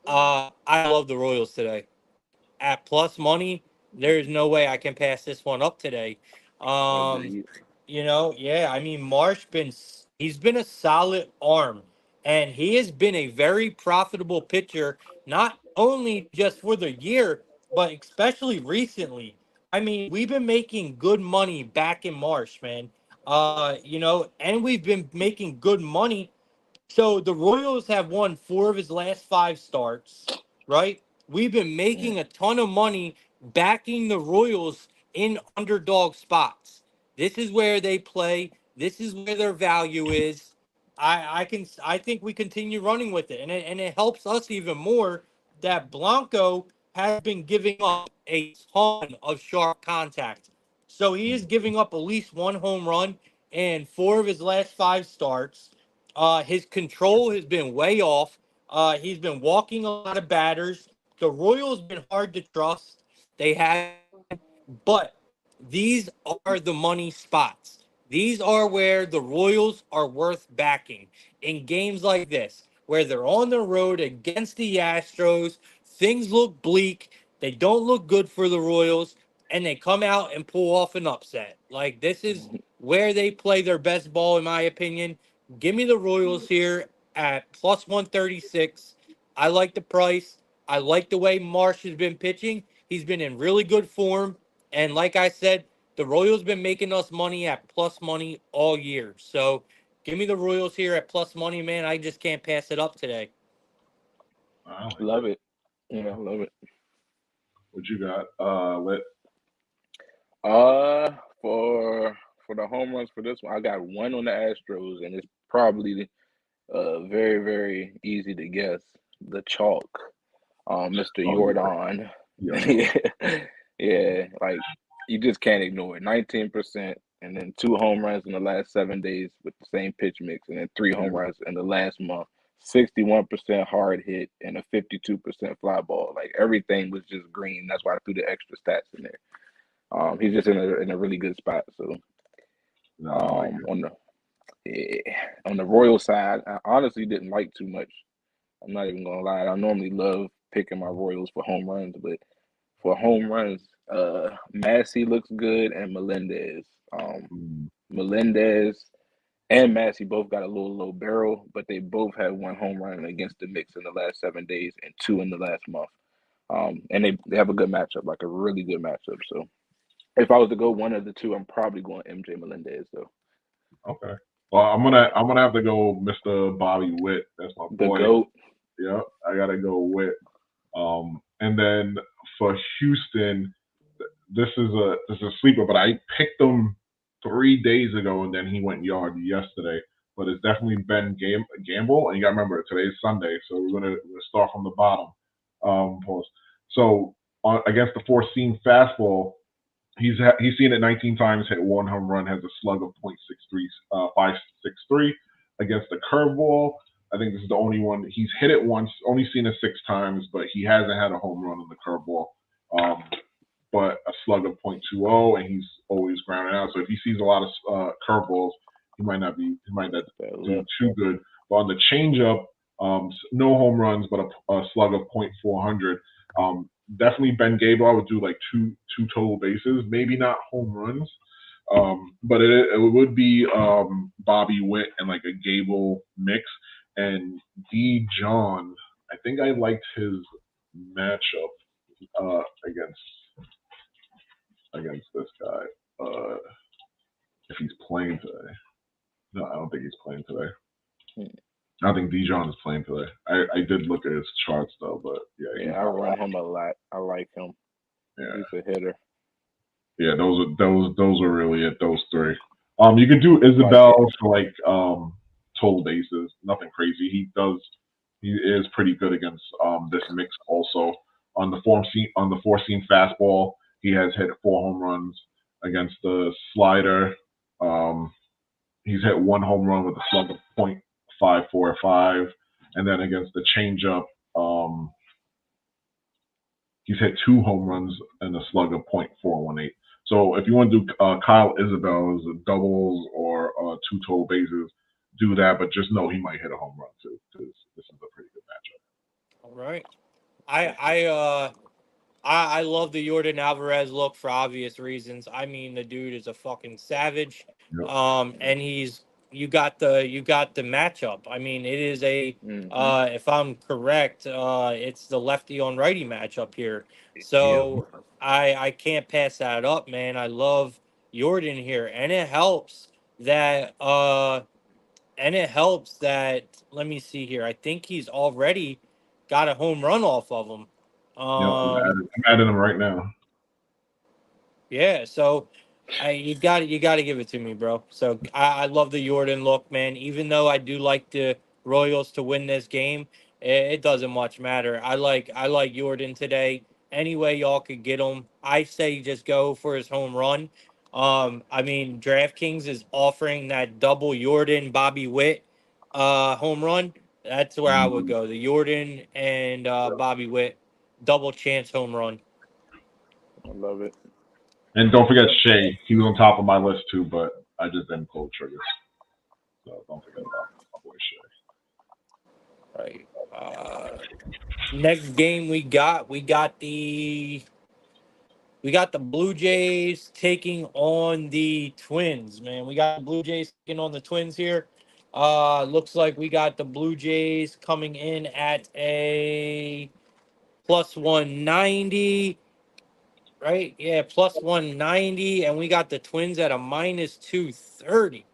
I love the Royals today. At plus money, there's no way I can pass this one up today. Um, Agreed. yeah, I mean he's been a solid arm, and he has been a very profitable pitcher, not only just for the year, but especially recently. I mean, we've been making good money back in March, man. And we've been making good money, so the Royals have won 4 of his last 5 starts, right? We've been Mm. making a ton of money backing the Royals in underdog spots. This is where they play. This is where their value is. I think we continue running with it, and it helps us even more that Blanco has been giving up a ton of sharp contact. So he is giving up at least 1 home run in 4 of his last 5 starts. His control has been way off. He's been walking a lot of batters. The Royals been hard to trust. They have been, but these are the money spots. These are where the Royals are worth backing in games like this, where they're on the road against the Astros. Things look bleak. They don't look good for the Royals, and they come out and pull off an upset. Like, this is where they play their best ball, in my opinion. Give me the Royals here at plus 136. I like the price. I like the way Marsh has been pitching. He's been in really good form. And like I said, the Royals been making us money at plus money all year. So give me the Royals here at plus money, man. I just can't pass it up today. I like Love it. it. Yeah, love it. What you got? Let Uh, for the home runs for this one, I got one on the Astros, and it's probably very very easy to guess. The chalk, Mr. oh yeah, Jordan. yo, Yeah, yeah, like you just can't ignore it. 19%, and then 2 home runs in the last 7 days with the same pitch mix, and then three yeah. home runs in the last month. 61% hard hit and a 52% fly ball. Like everything was just green. That's why I threw the extra stats in there. He's just in a really good spot. So No, I like it. on the on the Royal side, I honestly didn't like too much. I'm not even gonna lie. I normally love picking my Royals for home runs, but for home runs, Massey looks good and Melendez. Um, Mm, Melendez and Massey both got a little low barrel, but they both had 1 home run against the Knicks in the last 7 days and two in the last month. And they have a good matchup, like a really good matchup. So if I was to go one of the two, I'm probably going MJ Melendez though. okay. Well, I'm gonna have to go, Mr. Bobby Witt. That's my The boy. GOAT. Yeah, I gotta go Witt. And then for Houston, this is a sleeper, but I picked him 3 days ago, and then he went yard yesterday. but it's definitely Ben Gamble. And you got to remember, today's Sunday, so we're gonna start from the bottom. Post. So against the four seam fastball, he's seen it 19 times, hit one home run, has a slug of .63, 563 against the curveball. I think this is the only one he's hit it once, only seen it 6 times, but he hasn't had a home run on the curveball. But a slug of .20, and he's always grounded out. So if he sees a lot of curveballs, he might not do too good. But on the changeup, no home runs, but a slug of .400. Definitely Ben Gable. I would do like two total bases, maybe not home runs, but it would be Bobby Witt and like a Gable mix. And D. John, I think I liked his matchup against this guy. If he's playing today. No, I don't think he's playing today. I don't think Dijon is playing today. I did look at his charts though, but yeah, I run him a lot. I like him. Yeah, he's a hitter. Yeah, those are really it. Those three. You could do Isabel for like total bases. Nothing crazy. He is pretty good against this mix also. On the four seam fastball, he has hit 4 home runs against the slider. He's hit 1 home run with a slug of .545, and then against the changeup, he's hit 2 home runs and a slug of .418. So if you want to do Kyle Isabel's doubles or 2 total bases, do that. But just know he might hit a home run too, because this is a pretty good matchup. All right. I love the Jordan Alvarez look for obvious reasons. I mean, the dude is a fucking savage. Yep. And you got the matchup. I mean, it is if I'm correct, it's the lefty on righty matchup here. So I can't pass that up, man. I love Jordan here, and it helps that let me see here. I think he's already got a home run off of him. Yep, I'm adding him right now. Yeah, so you got to give it to me, bro. So I love the Jordan look, man. Even though I do like the Royals to win this game, it doesn't much matter. I like Jordan today. Any way y'all could get him, I say just go for his home run. I mean, DraftKings is offering that double Jordan Bobby Witt home run. That's where I would go. The Jordan and Bobby Witt double chance home run. I love it. And don't forget Shea. He was on top of my list too, but I just didn't pull the trigger. So don't forget about my boy Shea. Right. Next game we got the Blue Jays taking on the Twins, man. We got the Blue Jays taking on the Twins here. Looks like we got the Blue Jays coming in at a plus 190. Right? Yeah, plus 190. And we got the Twins at a minus 230.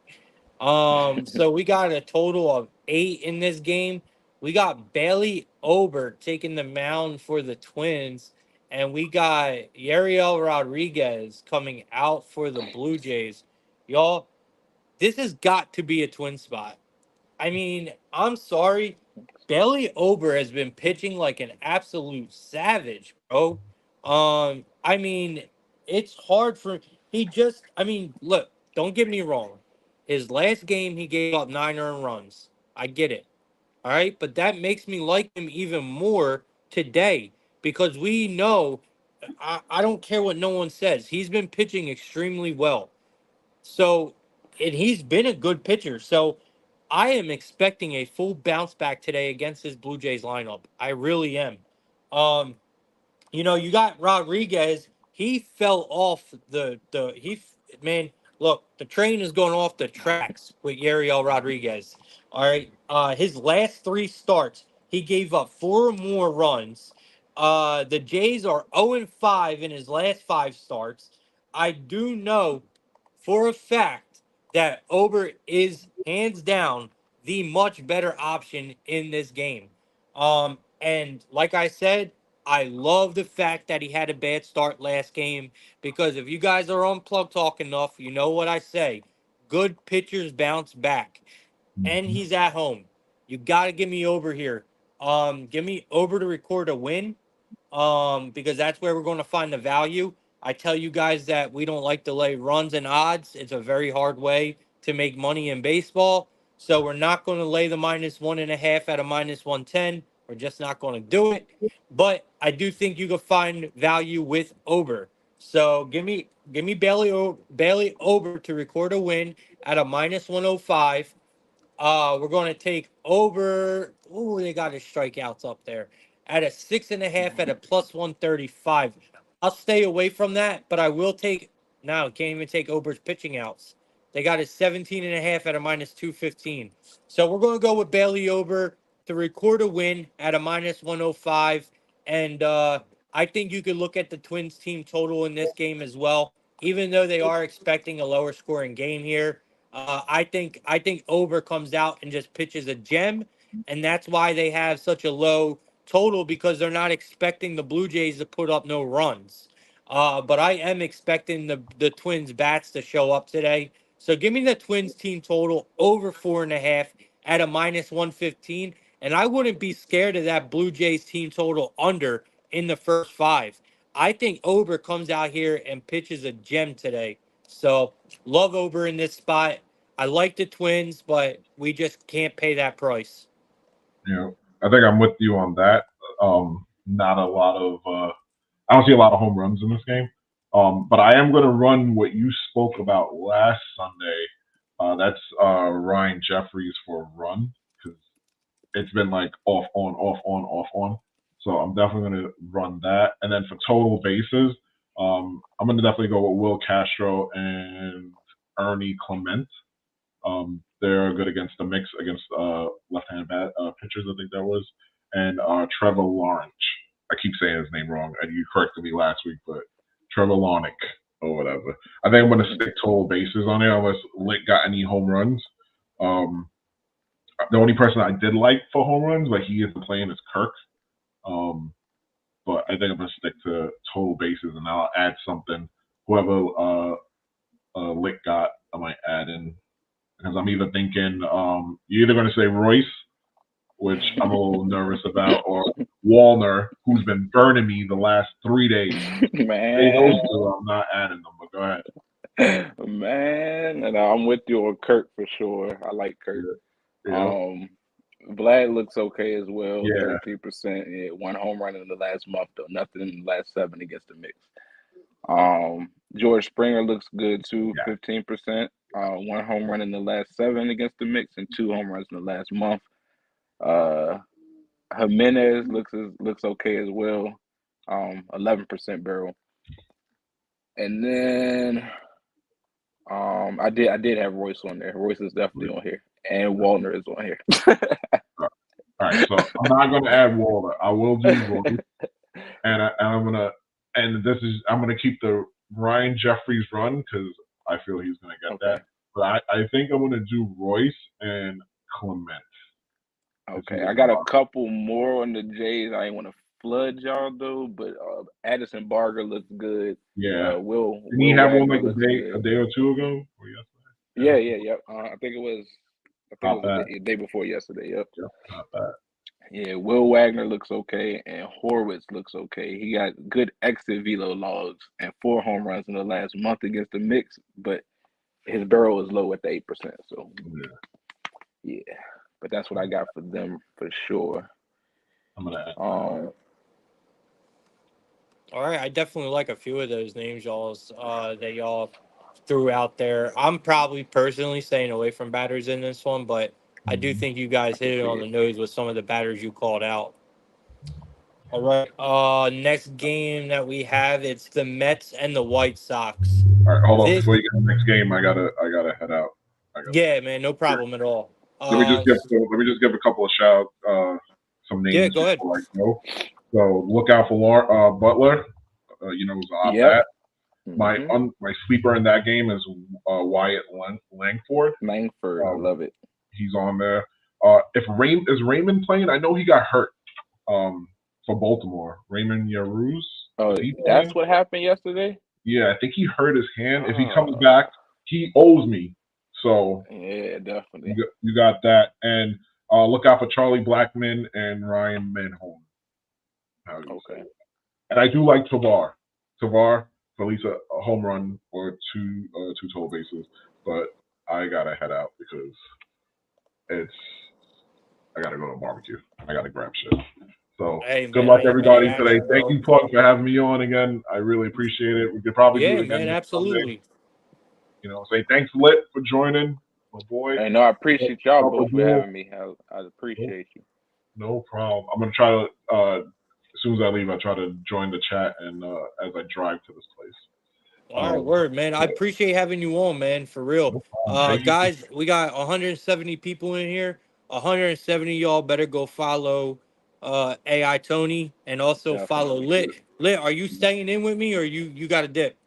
So we got a total of 8 in this game. We got Bailey Ober taking the mound for the Twins, and we got Yariel Rodriguez coming out for the Blue Jays. Y'all, this has got to be a twin spot. I mean, I'm sorry. Bailey Ober has been pitching like an absolute savage, bro. I mean, it's hard for I mean, look, don't get me wrong. His last game he gave up 9 earned runs. I get it. All right, but that makes me like him even more today because we know I don't care what no one says. He's been pitching extremely well. So, and he's been a good pitcher. So, I am expecting a full bounce back today against this Blue Jays lineup. I really am. Um, you got Rodriguez. He fell off man. Look, the train is going off the tracks with Yariel Rodriguez. All right. His last 3 starts, he gave up 4 or more runs. The Jays are 0-5 in his last 5 starts. I do know for a fact that Ober is hands down the much better option in this game. And like I said, I love the fact that he had a bad start last game because if you guys are on Plug Talk enough, you know what I say. Good pitchers bounce back. and Mhm. he's at home. You got to give me over here. Give me over to record a win, because that's where we're going to find the value. I tell you guys that we don't like to lay runs and odds. It's a very hard way to make money in baseball. So we're not going to lay the -1.5 at a -110. We're just not going to do it. But I do think you can find value with over. So give me Bailey over to record a win at a -105. We're going to take over. Oh, they got his strikeouts up there at a 6.5 at a +135. I'll stay away from that, but I will take. Now, can't even take Ober's pitching outs. They got his 17.5 at a -215. So we're going to go with Bailey Ober to record a win at a -105. And I think you could look at the Twins team total in this game as well, even though they are expecting a lower scoring game here. I think Ober comes out and just pitches a gem, and that's why they have such a low total, because they're not expecting the Blue Jays to put up no runs. But I am expecting the Twins bats to show up today. So give me the Twins team total over 4.5 at a -115, and I wouldn't be scared of that Blue Jays team total under in the first five. I think Ober comes out here and pitches a gem today. So love Ober in this spot. I like the Twins, but we just can't pay that price. You know, I think I'm with you on that. Not a lot of I don't see a lot of home runs in this game. But I am going to run what you spoke about last Sunday. That's Ryan Jeffries for a run, because it's been like off on, off on, off on. So I'm definitely going to run that. And then for total bases, I'm going to definitely go with Will Castro and Ernie Clement. They're good against the mix against left-handed pitchers, I think that was, and Trevor Lawrence. I keep saying his name wrong, and you corrected me last week, but Trevor Lawrence or whatever. I think I'm going to stick total bases on there unless Lick got any home runs. Um, the only person I did like for home runs, but he isn't playing, is Kirk. But I think I'm going to stick to total bases, and I'll add something. Whoever Lick got, I might add in, because I'm either thinking you're either going to say Royce, which I'm a little nervous about, or Walner, who's been burning me the last 3 days. Say those Man, two, I'm not adding them, but go ahead. man, and I'm with you on Kirk for sure. I like Kirk. Yeah, Vlad looks okay as well, yeah, 13%. Yeah, one home run in the last month, though nothing in the last 7 against the mix. George Springer looks good too, yeah. 15%. One home run in the last 7 against the mix, and 2 home runs in the last month. Uh, Jimenez looks okay as well, 11% barrel. And then I did have Royce on there. Royce is definitely on here, and Wallner is on here. All right, so I'm not going to add Walter. I will do Royce, and I'm gonna keep the Ryan Jeffries run because I feel he's gonna get Okay. that. But I think I'm gonna do Royce and Clement. Okay, I got a couple more on the Jays. I ain't want to flood y'all though, but Addison Barger looks good. Yeah. Will Didn't he have one Wagner like looks a good. day or two ago? Or yesterday? Yeah. I think it was Not bad. the day before yesterday. Yep. Yeah, not bad. Yeah, Will Wagner looks okay, and Horwitz looks okay. He got good exit velo logs and 4 home runs in the last month against the mix, but his barrel is low at the 8%. So yeah, but that's what I got for them for sure. I'm gonna add Um, All right, I definitely like a few of those names that y'all threw out there. I'm probably personally staying away from batters in this one, but I do think you I guys can hit it see on the it. nose with some of the batters you called out. All right. Next game that we have, it's the Mets and the White Sox. all right, hold on. This, Before you get to the next game, I gotta head out. yeah, man, no problem at all. Let me just give a couple of shout some Yeah, names go ahead. before I go. So look out for Butler. Who's off Yep. that. Mm-hmm. My sleeper in that game is Wyatt Langford. Langford, I love it. He's on there. If is Raymond playing? I know he got hurt for Baltimore. Raymond Yaruz. Oh, Is he that's playing? what happened yesterday? Yeah, I think he hurt his hand. If he comes back, he owes me. So Yeah, definitely. you got that, and look out for Charlie Blackman and Ryan Manhone. How do you say Okay. it? And I do like Tavar for at least a home run or two total bases, but I gotta head out because it's I gotta go to a barbecue. I gotta grab shit. So Hey good man, luck I everybody got today. you, Thank bro. you, Plug, for having me on again. I really appreciate it. We could probably do Yeah, it again man, next Sunday. absolutely. Say thanks, Lit, for joining, my boy. Hey, no, I appreciate y'all Upper both for Duel. having me. I No, appreciate you. no problem. I'm gonna try to as soon as I leave, I try to join the chat and as I drive to this place. All right, word, man. I But appreciate having you on, man, for real. no problem. Thank you. Guys, we got 170 people in here. 170 y'all better go follow AI Tony and also follow Definitely. Lit. Lit, are you staying in with me or you got a dip?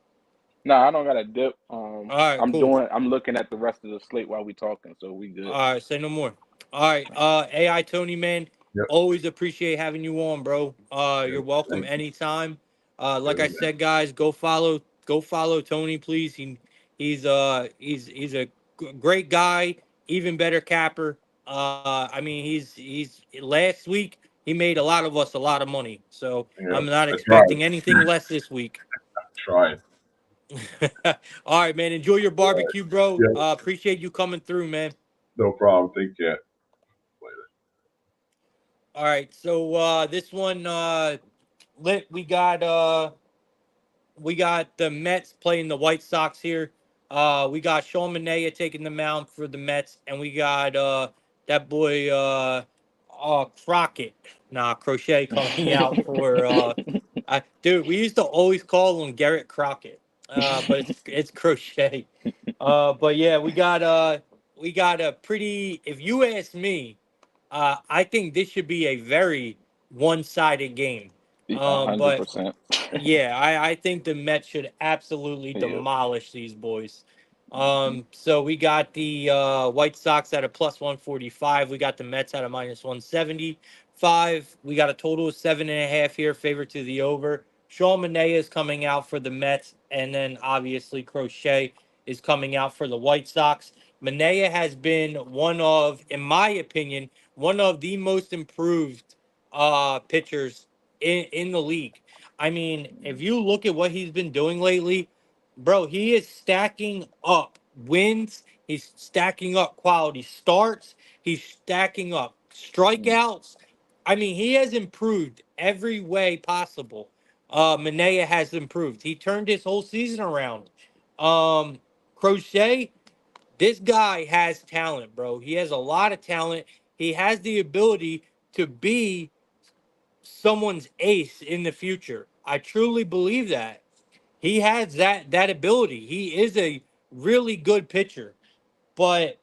No, I don't got a dip. All right, cool. I'm looking at the rest of the slate while we talking, so we good. All right, say no more. All right, AI Tony, man, Yep. always appreciate having you on, bro. Yep. You're welcome Thank you. anytime. Like I Really, man. said, guys, go follow Tony, please. He's a great guy, even better capper. I mean, he's last week he made a lot of us a lot of money, so Yeah. I'm not I tried. expecting anything less this week. Tried. All right, man. Enjoy your barbecue, bro. Yeah. Appreciate you coming through, man. No problem. Take care. Later. All right, so this one lit we got the Mets playing the White Sox here. We got Sean Manaea taking the mound for the Mets, and we got that boy Crockett. Nah, Crochet coming out for dude, we used to always call him Garrett Crockett. But it's Crochet. But yeah, we got a pretty if you ask me, I think this should be a very one-sided game. A hundred But percent. yeah, I think the Mets should absolutely Yep. demolish these boys. So we got the White Sox at a plus 145. We got the Mets at a minus 175. We got a total of 7.5 here, favorite to the over. Sean Manaea is coming out for the Mets, and then obviously Crochet is coming out for the White Sox. Manaea has been one of, in my opinion, one of the most improved pitchers in the league. I mean, if you look at what he's been doing lately, bro, he is stacking up wins. He's stacking up quality starts. He's stacking up strikeouts. I mean, he has improved every way possible. Manea has improved. He turned his whole season around. Um, Crochet, this guy has talent, bro. He has a lot of talent. He has the ability to be someone's ace in the future. I truly believe that. He has that ability. He is a really good pitcher, but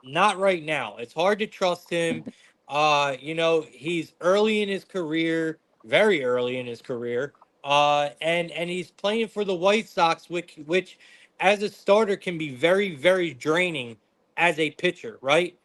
not right now. It's hard to trust him. He's early in his career, very early in his career. And he's playing for the White Sox, which as a starter can be very, very draining as a pitcher, right?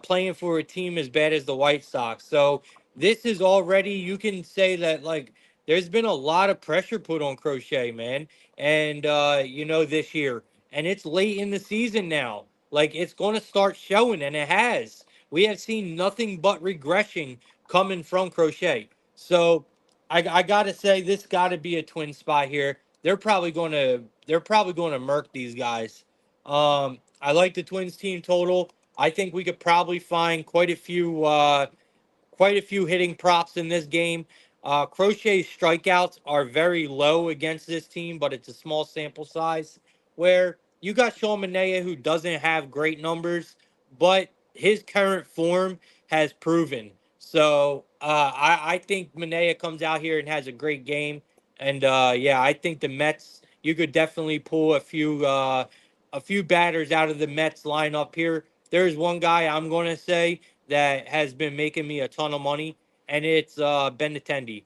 Playing for a team as bad as the White Sox. So this is already you can say that like there's been a lot of pressure put on Crochet, man. And this year. And it's late in the season now. Like it's going to start showing, and it has. We have seen nothing but regression coming from Crochet. So I gotta say this got to be a twin spot here. They're probably going to murk these guys. I like the Twins team total. I think we could probably find quite a few hitting props in this game. Crochet's strikeouts are very low against this team, but it's a small sample size. Where you got Sean Manaea, who doesn't have great numbers, but his current form has proven. So I think Manaea comes out here and has a great game. And yeah, I think the Mets. You could definitely pull a few batters out of the Mets lineup here. There's one guy I'm going to say that has been making me a ton of money, and it's Ben Attendee.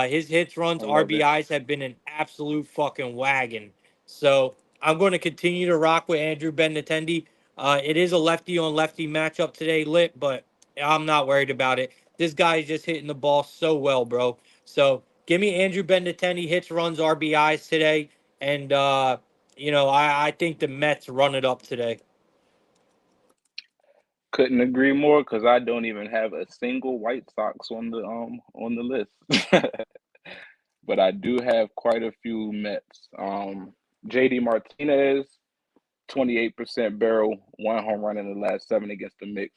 His hits, runs, I love it. RBIs have been an absolute fucking wagon. So I'm going to continue to rock with Andrew Benintendi. It is a lefty on lefty matchup today, lit, but I'm not worried about it. This guy is just hitting the ball so well, bro. So give me Andrew Benintendi hits, runs, RBIs today, and I think the Mets run it up today. Couldn't agree more because I don't even have a single White Sox on the list. But I do have quite a few Mets. JD Martinez, 28% barrel, 1 home run in the last seven against the Mix.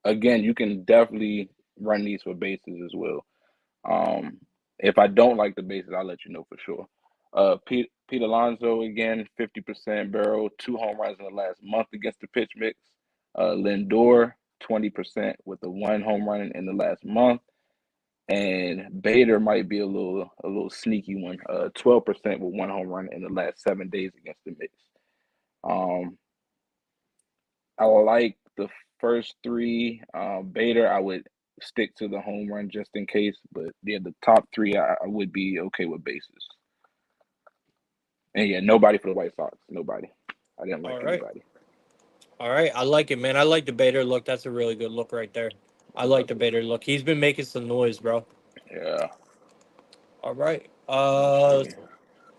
Again, you can definitely run these for bases as well. Um, if I don't like the bases, I'll let you know for sure. Pete Alonso again, 50% barrel, 2 home runs in the last month against the pitch mix. Lindor, 20% with a 1 home run in the last month. And Bader might be a little sneaky one. 12% with 1 home run in the last 7 days against the mix. Um, I like the first three. Bader, I would stick to the home run just in case. But yeah, the top three, I would be okay with bases. And yeah, nobody for the White Sox. Nobody. I didn't All like right. anybody. All right. I like it, man. I like the Bader look. That's a really good look right there. I I'm like about the to. Bader look. He's been making some noise, bro. Yeah. All right. Let's see.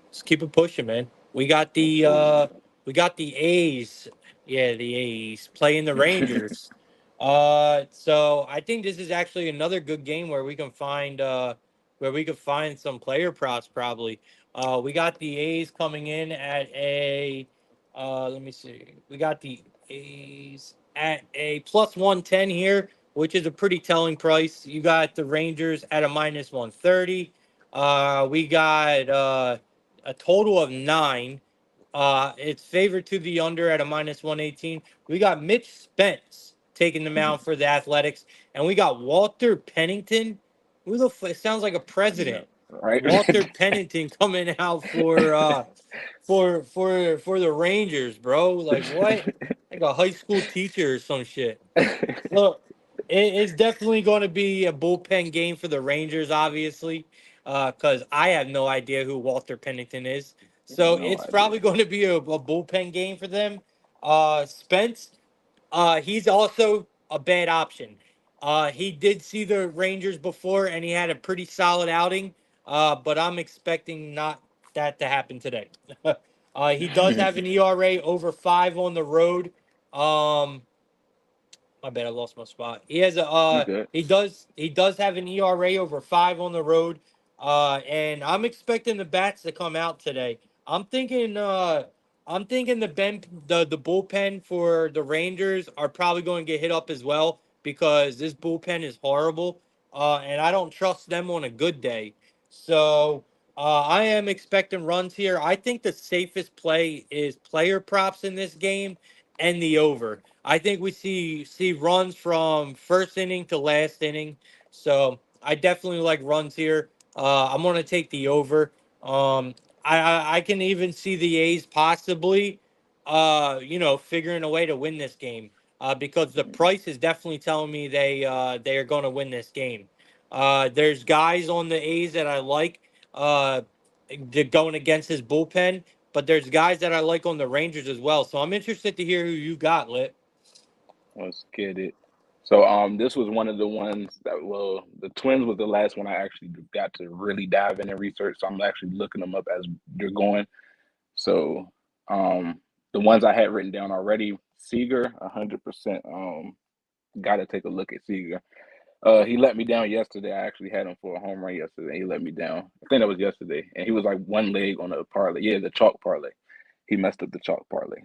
Let's keep it pushing, man. We got the A's. Yeah, the A's playing the Rangers. So I think this is actually another good game where we can find some player props probably. We got the A's coming in at a let me see. We got the A's at a plus 110 here, which is a pretty telling price. You got the Rangers at a minus 130. We got a total of 9. It's favored to the under at a minus 118. We got Mitch Spence taking the mound for the Athletics, and we got Walter Pennington. It sounds like a Yeah. president. Right. Walter Pennington coming out for the Rangers, bro. Like what? Like a high school teacher or some shit. Look, it's definitely going to be a bullpen game for the Rangers, obviously, because I have no idea who Walter Pennington is. So No it's probably idea. going to be a bullpen game for them. Spence, he's also a bad option. He did see the Rangers before, and he had a pretty solid outing. But I'm expecting not that to happen today. He does have an ERA over 5 on the road. Um, my bad, I lost my spot. He has a You good? he does have an ERA over 5 on the road. And I'm expecting the bats to come out today. I'm thinking the bullpen for the Rangers are probably going to get hit up as well because this bullpen is horrible. And I don't trust them on a good day. So I am expecting runs here. I think the safest play is player props in this game and the over. I think we see runs from first inning to last inning. So I definitely like runs here. I'm gonna take the over. Um, I can even see the A's possibly, figuring a way to win this game. Because the price is definitely telling me they are going to win this game. There's guys on the A's that I like. Going against his bullpen, but there's guys that I like on the Rangers as well. So I'm interested to hear who you got, Lit. Let's get it. So this was one of the ones that the Twins was the last one I actually got to really dive in and research. So I'm actually looking them up as you're going. So the ones I had written down already, Seager, 100%. Got to take a look at Seager. He let me down yesterday. I actually had him for a home run yesterday. He let me down. I think that was yesterday, and he was like one leg on a parlay. Yeah, the chalk parlay. He messed up the chalk parlay.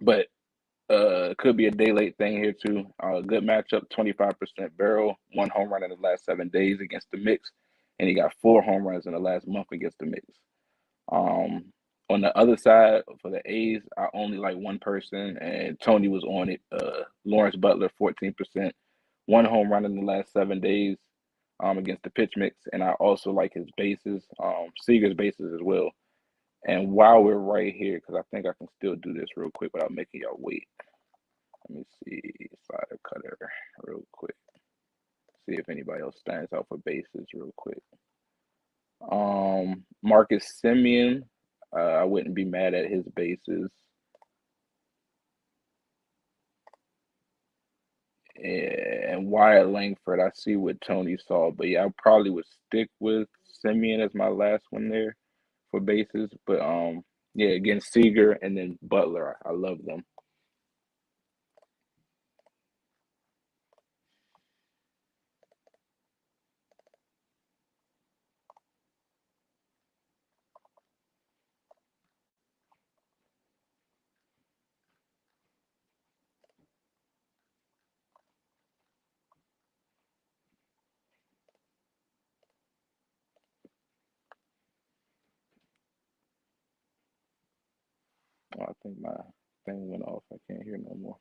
But could be a day late thing here too. Good matchup, 25% barrel, 1 home run in the last 7 days against the mix, and he got 4 home runs in the last month against the mix. Um, on the other side for the A's, I only like one person, and Tony was on it. Lawrence Butler, 14%, 1 home run in the last 7 days against the pitch mix, and I also like his bases, Seager's bases as well. And while we're right here, because I think I can still do this real quick without making y'all wait. Let me see, slider cutter real quick. See if anybody else stands out for bases real quick. Marcus Simeon, I wouldn't be mad at his bases. And Wyatt Langford, I see what Tony saw, but yeah, I probably would stick with Simeon as my last one there for bases. But yeah, against Seager and then Butler, I love them. Oh, I think my thing went off. I can't hear no more.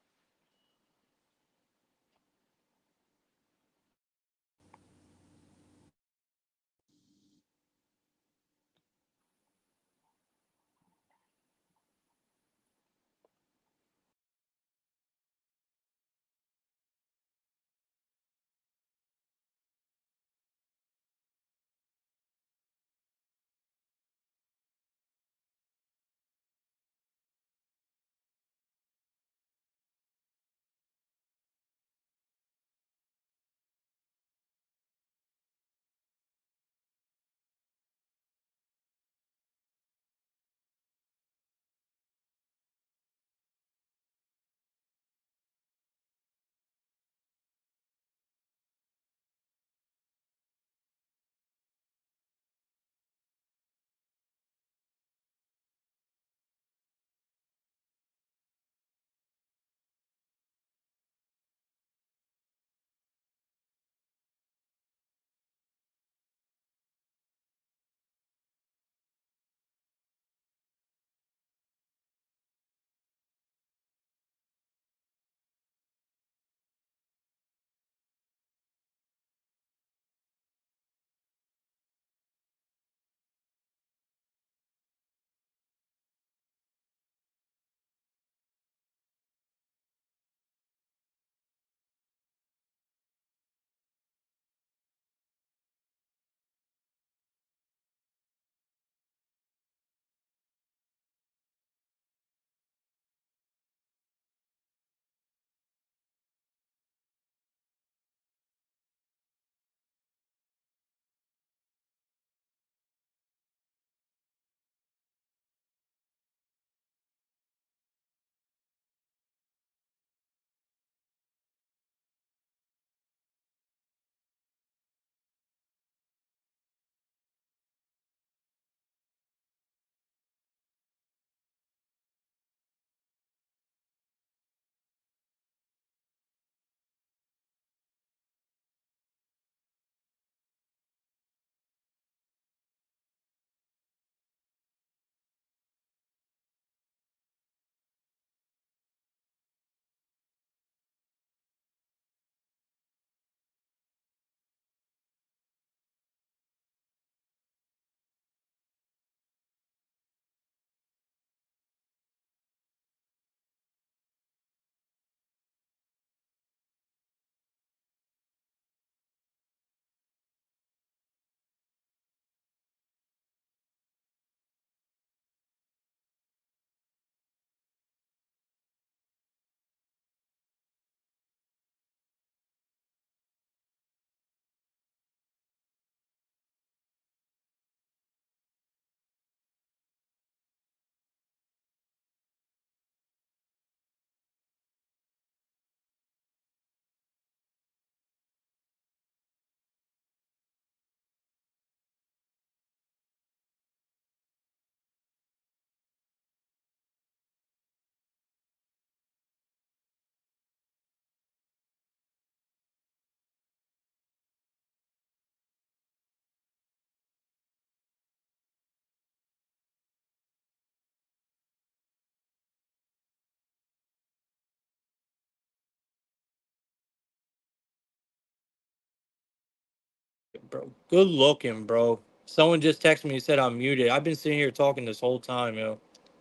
Bro, good looking, bro. Someone just texted me and said I'm muted. I've been sitting here talking this whole time, yo.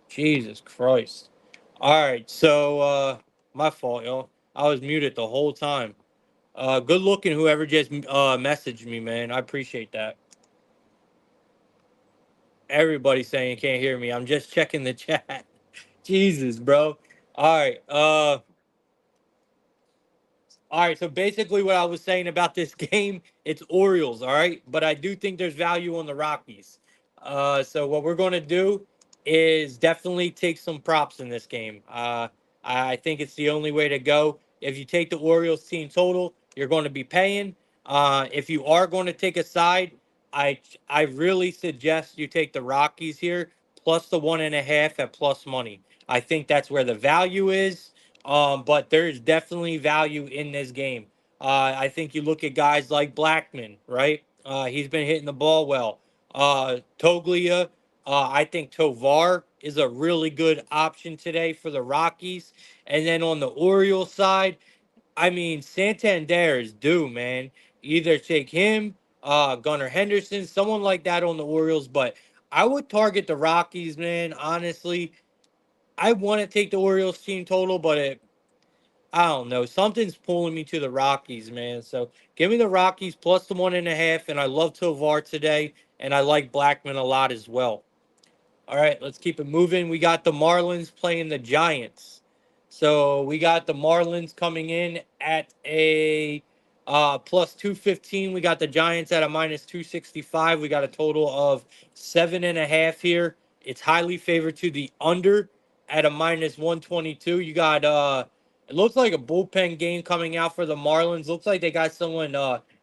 Jesus Christ. All right, so my fault, yo. I was muted the whole time. Good looking, whoever just messaged me, man. I appreciate that. Everybody saying can't hear me. I'm just checking the chat. Jesus, bro. All right. All right. So basically, what I was saying about this game, it's Orioles. All right, but I do think there's value on the Rockies. So what we're going to do is definitely take some props in this game. I think it's the only way to go. If you take the Orioles team total, you're going to be paying. If you are going to take a side, I I really suggest you take the Rockies here plus the 1.5 at plus money. I think that's where the value is. But there's definitely value in this game. I think you look at guys like Blackman, right? He's been hitting the ball well. Toglia. I think Tovar is a really good option today for the Rockies. And then on the Orioles side, I mean, Santander is due, man. Either take him, Gunnar Henderson, someone like that on the Orioles. But I would target the Rockies, man. Honestly, I want to take the Orioles team total, but I don't know. Something's pulling me to the Rockies, man. So give me the Rockies plus the 1.5. And I love Tovar today, and I like Blackman a lot as well. All right, let's keep it moving. We got the Marlins playing the Giants. So we got the Marlins coming in at a plus 215. We got the Giants at a minus 265. We got a total of 7.5 here. It's highly favored to the under at a minus 122. You got it looks like a bullpen game coming out for the Marlins. Looks like they got someone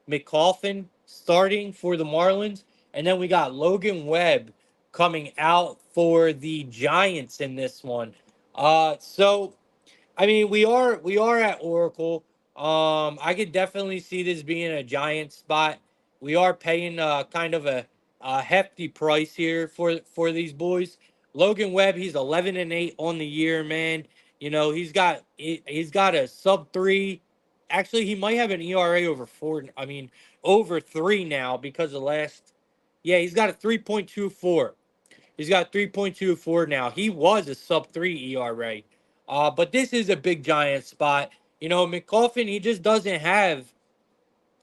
McCoffin starting for the Marlins. And then we got Logan Webb coming out for the Giants in this one. So I mean, we are at Oracle. I could definitely see this being a giant spot. We are paying kind of a hefty price here for these boys. Logan Webb, he's 11-8 on the year, man. You know, he's got a sub 3. Actually, he might have an ERA over 4. I mean, over 3 now because of last. Yeah, he's got a 3.24. He's got 3.24 now. He was a sub 3 ERA. But this is a big giant spot. You know, McCoffin, he just doesn't have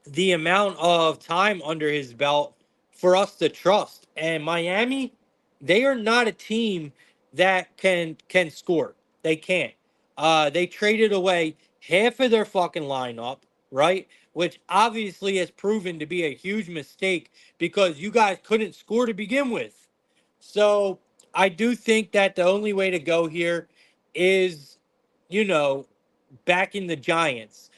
the amount of time under his belt for us to trust. And Miami, they are not a team that can score. They can't. They traded away half of their fucking lineup, right? Which obviously has proven to be a huge mistake because you guys couldn't score to begin with. So I do think that the only way to go here is, you know, backing the Giants.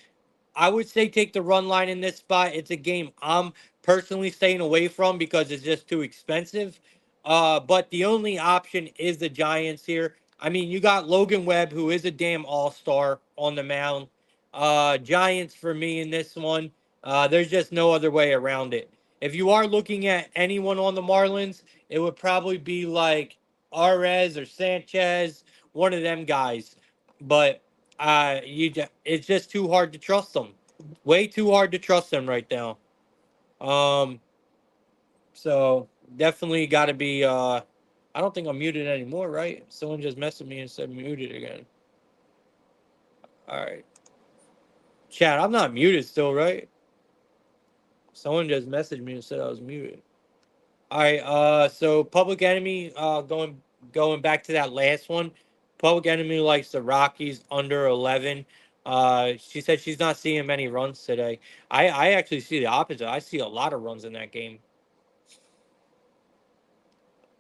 I would say take the run line in this spot. It's a game I'm personally staying away from because it's just too expensive. But the only option is the Giants here. I mean, you got Logan Webb, who is a damn all-star on the mound. Giants for me in this one. There's just no other way around it. If you are looking at anyone on the Marlins, it would probably be like Arez or Sanchez, one of them guys. But it's just too hard to trust them. Way too hard to trust them right now. Um, so definitely got to be. I don't think I'm muted anymore, right? Someone just messaged me and said muted again. All right, chat. I'm not muted still, right? Someone just messaged me and said I was muted. All right. So Public Enemy. Going back to that last one. Public Enemy likes the Rockies under 11. She said she's not seeing many runs today. I actually see the opposite. I see a lot of runs in that game,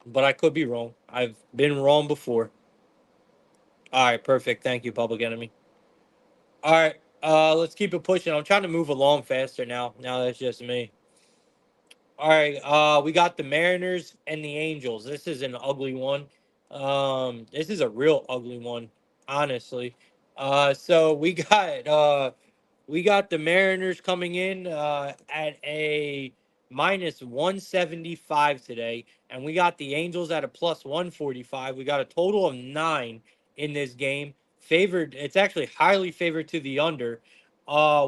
but I could be wrong. I've been wrong before. All right, perfect. Thank you, Public Enemy. All right, let's keep it pushing. I'm trying to move along faster now. Now that's just me. All right, we got the Mariners and the Angels. This is an ugly one. This is a real ugly one, honestly. So we got the Mariners coming in at a minus 175 today, and we got the Angels at a plus 145. We got a total of 9 in this game. Favored, it's actually highly favored to the under.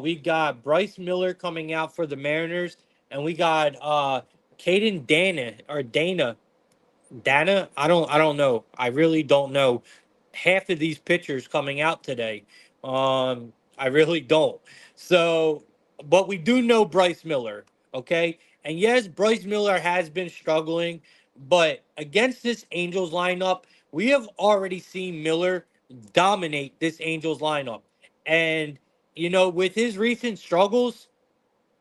We got Bryce Miller coming out for the Mariners, and we got Caden Dana. I don't know. I really don't know half of these pitchers coming out today. I really don't. So, but we do know Bryce Miller, okay? And yes, Bryce Miller has been struggling, but against this Angels lineup, we have already seen Miller dominate this Angels lineup. And with his recent struggles,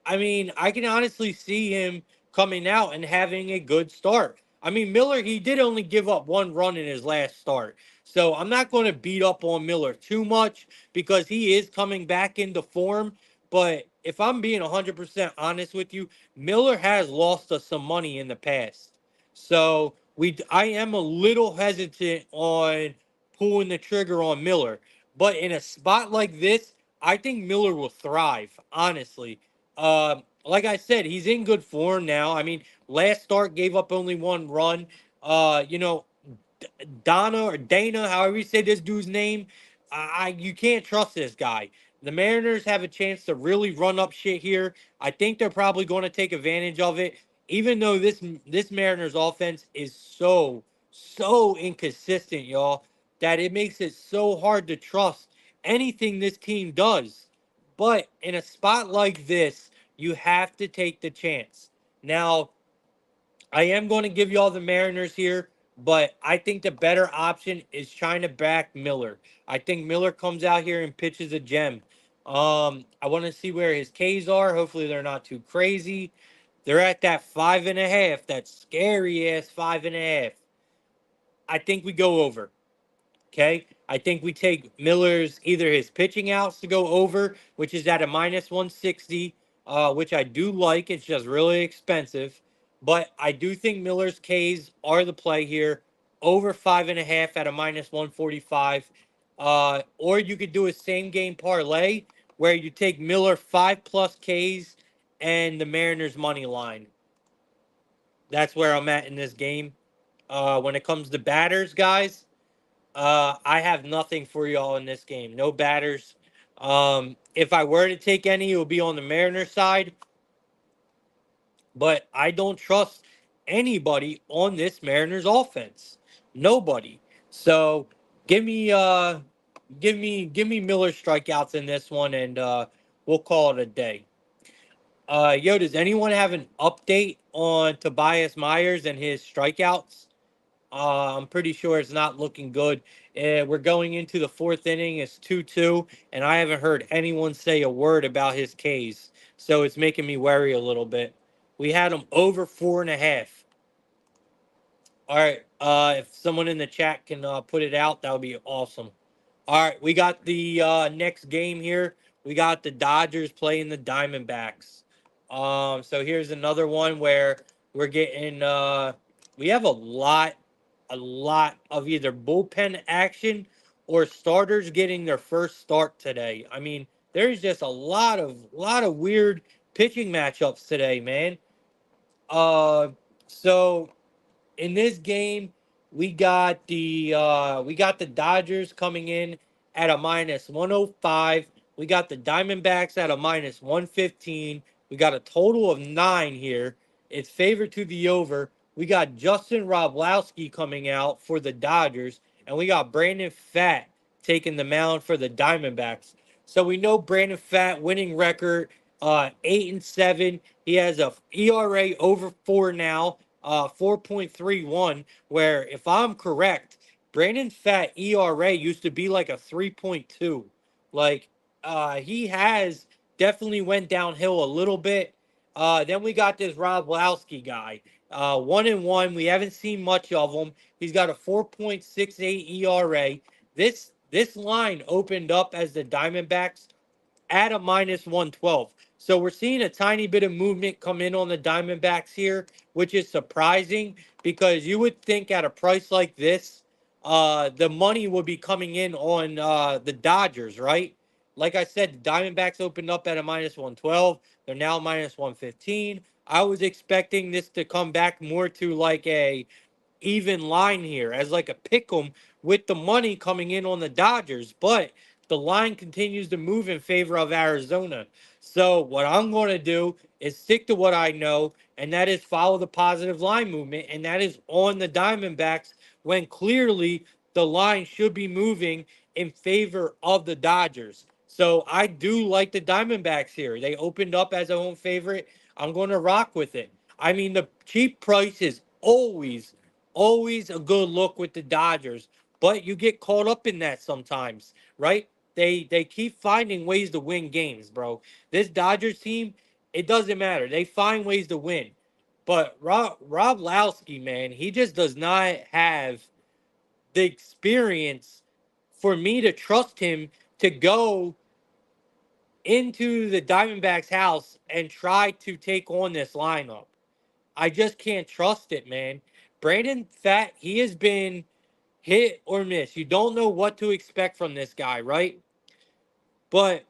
I mean, I can honestly see him coming out and having a good start. I mean, Miller, he did only give up one run in his last start. So I'm not going to beat up on Miller too much because he is coming back into form. But if I'm being 100% honest with you, Miller has lost us some money in the past. So I am a little hesitant on pulling the trigger on Miller. But in a spot like this, I think Miller will thrive, honestly. Like I said, he's in good form now. I mean, last start gave up only one run. You know, Donna or Dana, however you say this dude's name, you can't trust this guy. The Mariners have a chance to really run up shit here. I think they're probably going to take advantage of it, even though this Mariners offense is so inconsistent, y'all, that it makes it so hard to trust anything this team does. But in a spot like this, you have to take the chance. Now, I am going to give you all the Mariners here, but I think the better option is trying to back Miller. I think Miller comes out here and pitches a gem. I want to see where his Ks are. Hopefully, they're not too crazy. They're at that 5.5, that scary ass 5.5. I think we go over. Okay. I think we take Miller's either his pitching outs to go over, which is at a minus 160, which I do like. It's just really expensive. But I do think Miller's Ks are the play here, over 5.5 at a minus 145. Or you could do a same game parlay where you take Miller 5+ Ks and the Mariners money line. That's where I'm at in this game. When it comes to batters, guys, I have nothing for y'all in this game. No batters. If I were to take any, it would be on the Mariners side. But I don't trust anybody on this Mariners offense. Nobody. So give me Miller strikeouts in this one, and we'll call it a day. Yo, does anyone have an update on Tobias Myers and his strikeouts? I'm pretty sure it's not looking good. We're going into the fourth inning. It's 2-2, and I haven't heard anyone say a word about his Ks. So it's making me worry a little bit. We had him over 4.5. All right. If someone in the chat can put it out, that would be awesome. All right. We got the next game here. We got the Dodgers playing the Diamondbacks. So here's another one where we're getting we have a lot of either bullpen action or starters getting their first start today. I mean, there's just a lot of weird pitching matchups today, man. Uh so in this game, we got the Dodgers coming in at a minus 105. We got the Diamondbacks at a minus 115. We got a total of 9 here. It's favored to the over. We got Justin Roblowski coming out for the Dodgers, and we got Brandon Fat taking the mound for the Diamondbacks. So we know Brandon Fat winning record 8-7. He has a ERA over 4 now, 4.31, where if I'm correct, Brandon Fat ERA used to be like a 3.2. Like he has definitely went downhill a little bit. Then we got this Rob Lowski guy. 1-1. We haven't seen much of him. He's got a 4.68 ERA. This line opened up as the Diamondbacks at a minus 112. So we're seeing a tiny bit of movement come in on the Diamondbacks here, which is surprising because you would think at a price like this, the money would be coming in on the Dodgers, right? Like I said, the Diamondbacks opened up at a minus 112. They're now minus 115. I was expecting this to come back more to like a even line here as like a pick 'em with the money coming in on the Dodgers, but the line continues to move in favor of Arizona. So what I'm going to do is stick to what I know, and that is follow the positive line movement, and that is on the Diamondbacks when clearly the line should be moving in favor of the Dodgers. So I do like the Diamondbacks here. They opened up as a home favorite. I'm going to rock with it. I mean, the cheap price is always a good look with the Dodgers, but you get caught up in that sometimes, right? They keep finding ways to win games, bro. This Dodgers team, it doesn't matter. They find ways to win. But Rob Lowski, man, he just does not have the experience for me to trust him to go into the Diamondbacks house and try to take on this lineup. I just can't trust it, man. Brandon Fat, he has been hit or miss. You don't know what to expect from this guy, right? But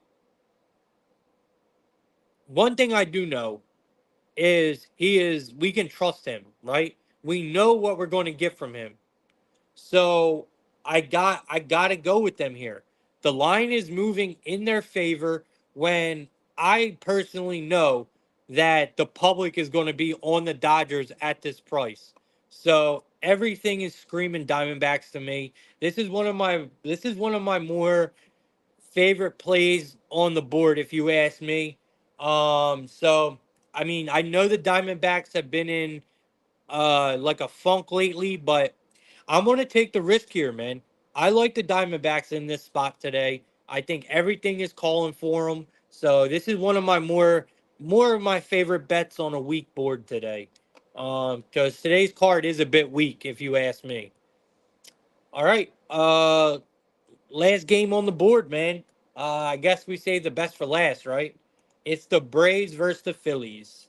one thing I do know is we can trust him, right? We know what we're going to get from him. So I gotta go with them here. The line is moving in their favor when I personally know that the public is going to be on the Dodgers at this price. So everything is screaming Diamondbacks to me. This is one of my more favorite plays on the board, if you ask me. So I mean, I know the Diamondbacks have been in like a funk lately, but I'm going to take the risk here, man. I like the Diamondbacks in this spot today. I think everything is calling for them. So this is one of my more of my favorite bets on a weak board today. Because today's card is a bit weak, if you ask me. All right. Last game on the board, man. I guess we saved the best for last, right? It's the Braves versus the Phillies.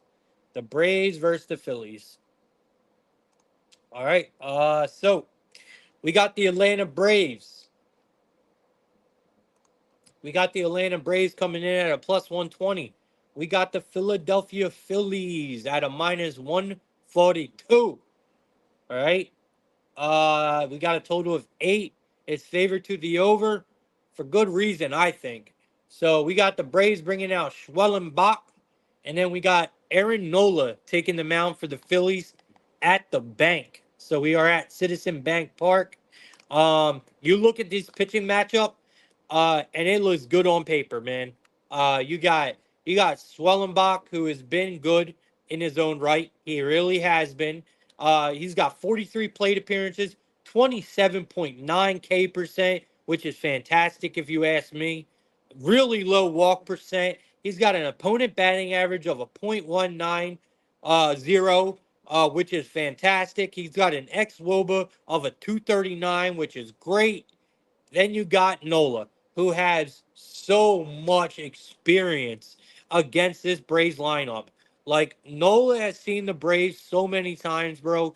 The Braves versus the Phillies. All right. So we got the Atlanta Braves. We got the Atlanta Braves coming in at a plus 120. We got the Philadelphia Phillies at a minus 142. All right. We got a total of 8. It's favored to the over for good reason, I think. So we got the Braves bringing out Schwellenbach, and then we got Aaron Nola taking the mound for the Phillies at the bank. So we are at Citizen Bank Park. You look at this pitching matchup, and it looks good on paper, man. You got Schwellenbach, who has been good in his own right. He really has been. He's got 43 plate appearances, 27.9 K percent, which is fantastic if you ask me. Really low walk percent. He's got an opponent batting average of a .19 0, which is fantastic. He's got an xWOBA of a 239, which is great. Then you got Nola, who has so much experience against this Braves lineup. Like, Nola has seen the Braves so many times, bro.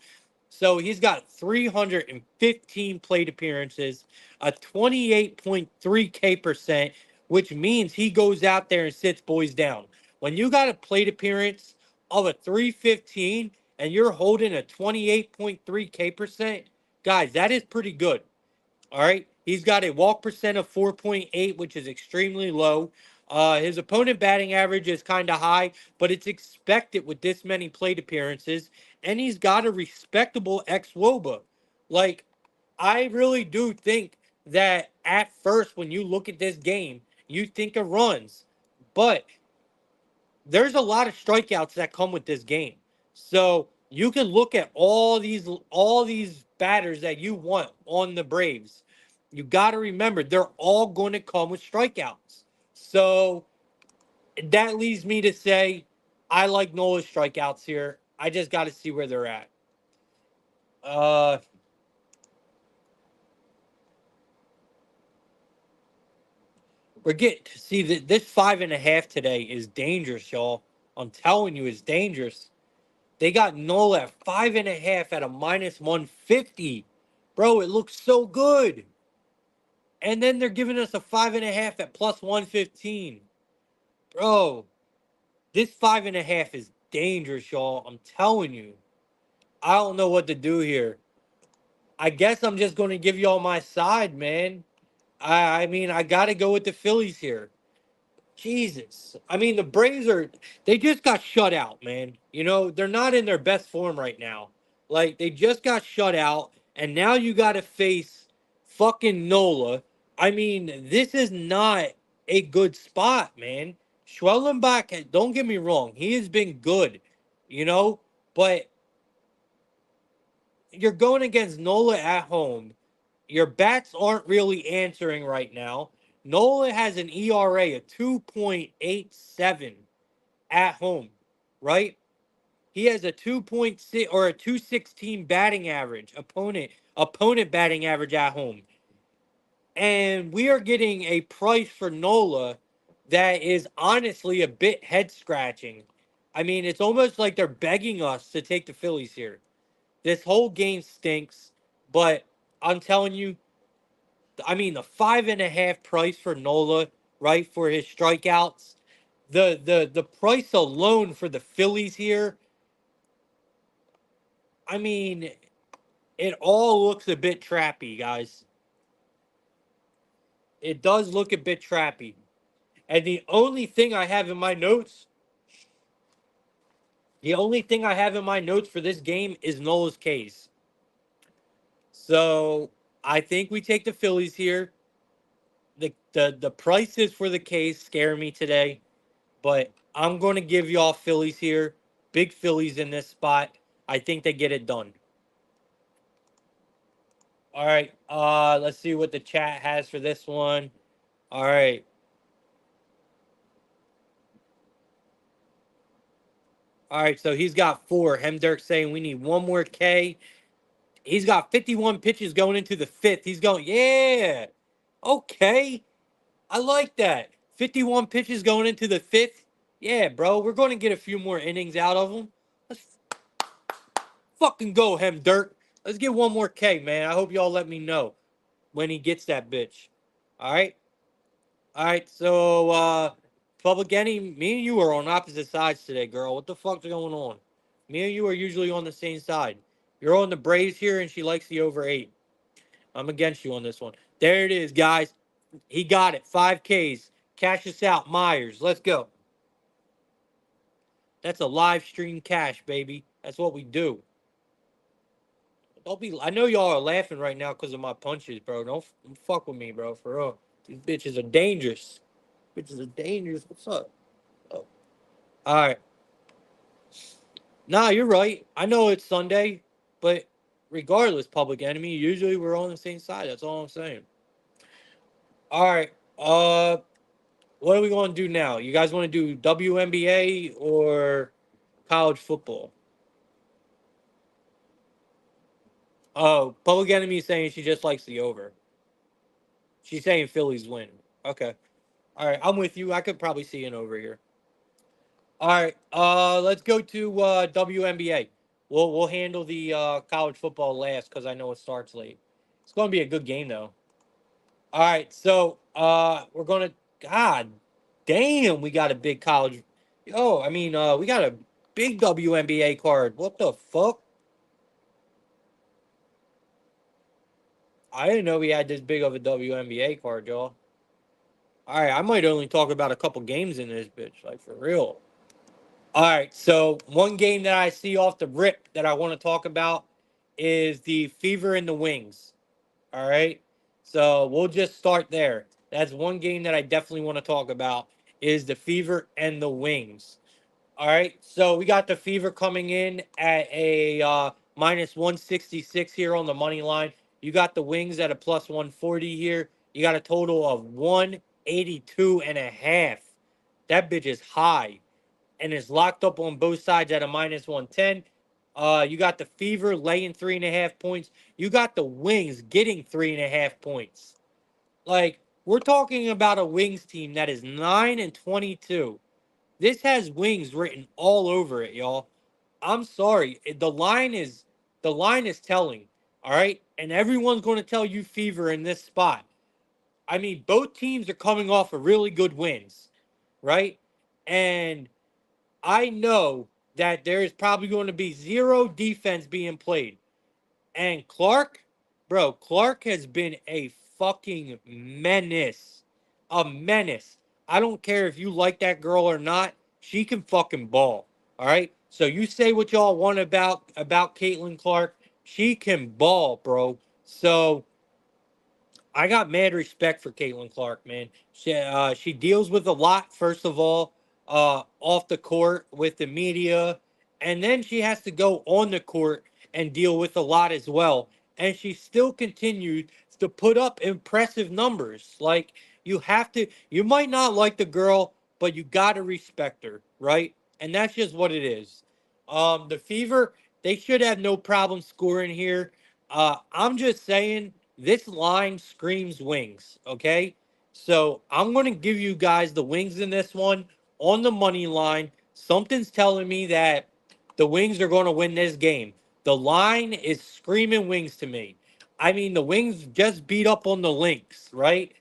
So he's got 315 plate appearances, a 28.3 K percent, which means he goes out there and sits boys down. When you got a plate appearance of a 315 and you're holding a 28.3 K percent, guys, that is pretty good. All right. He's got a walk percent of 4.8, which is extremely low. His opponent batting average is kind of high, but it's expected with this many plate appearances. And he's got a respectable xWOBA. Like, I really do think that at first, when you look at this game, you think of runs. But there's a lot of strikeouts that come with this game. So you can look at all these batters that you want on the Braves. You got to remember they're all going to come with strikeouts. So that leads me to say I like Nola's strikeouts here. I just got to see where they're at. Uh, we're getting to see that this 5.5 today is dangerous, y'all. I'm telling you, it's dangerous. They got Nola at 5.5 at a minus 150. Bro, it looks so good. And then they're giving us a 5.5 at plus 115. Bro, this 5.5 is dangerous, y'all. I'm telling you. I don't know what to do here. I guess I'm just going to give y'all my side, man. I mean, I got to go with the Phillies here. Jesus. I mean, the Braves they just got shut out, man. They're not in their best form right now. Like, they just got shut out, and now you got to face fucking Nola. I mean, this is not a good spot, man. Schwellenbach, don't get me wrong, he has been good, you know, but you're going against Nola at home. Your bats aren't really answering right now. Nola has an ERA of 2.87 at home, right? He has a 2.6 or a 216 batting average, opponent batting average at home. And we are getting a price for Nola that is honestly a bit head scratching. I mean, it's almost like they're begging us to take the Phillies here. This whole game stinks, but I'm telling you, I mean, the 5.5 price for Nola, right, for his strikeouts, the price alone for the Phillies here, I mean, it all looks a bit trappy, guys. It does look a bit trappy. And the only thing I have in my notes for this game is Nola's case. So I think we take the Phillies here. The prices for the case scare me today, but I'm going to give y'all Phillies here. Big Phillies in this spot. I think they get it done. All right. Let's see what the chat has for this one. All right. All right, so he's got 4. Hemdirk saying we need one more K. He's got 51 pitches going into the 5th. He's going, yeah. Okay. I like that. 51 pitches going into the 5th. Yeah, bro. We're going to get a few more innings out of him. Let's fucking go, Hemdirk. Let's get one more K, man. I hope y'all let me know when he gets that bitch. All right. All right. So, Public Enemy, me and you are on opposite sides today, girl. What the fuck's going on? Me and you are usually on the same side. You're on the Braves here, and she likes the over 8. I'm against you on this one. There it is, guys. He got it. 5Ks. Cash us out, Myers. Let's go. That's a live stream cash, baby. That's what we do. Don't be. I know y'all are laughing right now because of my punches, bro. Don't fuck with me, bro. For real. These bitches are dangerous. Bitches are dangerous. What's up? Oh. All right. Nah, you're right. I know it's Sunday, but regardless, Public Enemy, usually we're on the same side. That's all I'm saying. All right. What are we going to do now? You guys want to do WNBA or college football? Oh, Public Enemy is saying she just likes the over. She's saying Phillies win. Okay. All right. I'm with you. I could probably see an over here. All right. Let's go to WNBA. We'll handle the college football last because I know it starts late. It's going to be a good game though. All right. So we're gonna. God damn, we got a big college. Oh, I mean, we got a big WNBA card. What the fuck? I didn't know we had this big of a WNBA card, y'all. All right, I might only talk about a couple games in this bitch, like for real. All right, so one game that I see off the rip that I want to talk about is the Fever and the Wings. All right, so we'll just start there. That's one game that I definitely want to talk about is the Fever and the Wings. All right, so we got the Fever coming in at a minus 166 here on the money line. You got the Wings at a plus 140 here. You got a total of 182 and a half. That bitch is high and is locked up on both sides at a minus 110. You got the Fever laying 3.5 points. You got the Wings getting 3.5 points. Like, we're talking about a Wings team that is 9-22. This has Wings written all over it, y'all. I'm sorry. The line is telling. All right. And everyone's going to tell you Fever in this spot. I mean, both teams are coming off of really good wins, right? And I know that there is probably going to be zero defense being played. And Clark has been a fucking menace. A menace. I don't care if you like that girl or not. She can fucking ball. All right. So you say what y'all want about Caitlin Clark. She can ball, bro. So I got mad respect for Caitlin Clark, man. She deals with a lot, first of all, off the court with the media, and then she has to go on the court and deal with a lot as well. And she still continued to put up impressive numbers. Like you might not like the girl, but you gotta respect her, right? And that's just what it is. The Fever, they should have no problem scoring here. I'm just saying this line screams wings. Okay, so I'm gonna give you guys the wings in this one on the money line. Something's telling me that the Wings are going to win this game. The line is screaming wings to me. I mean, the Wings just beat up on the Lynx, right?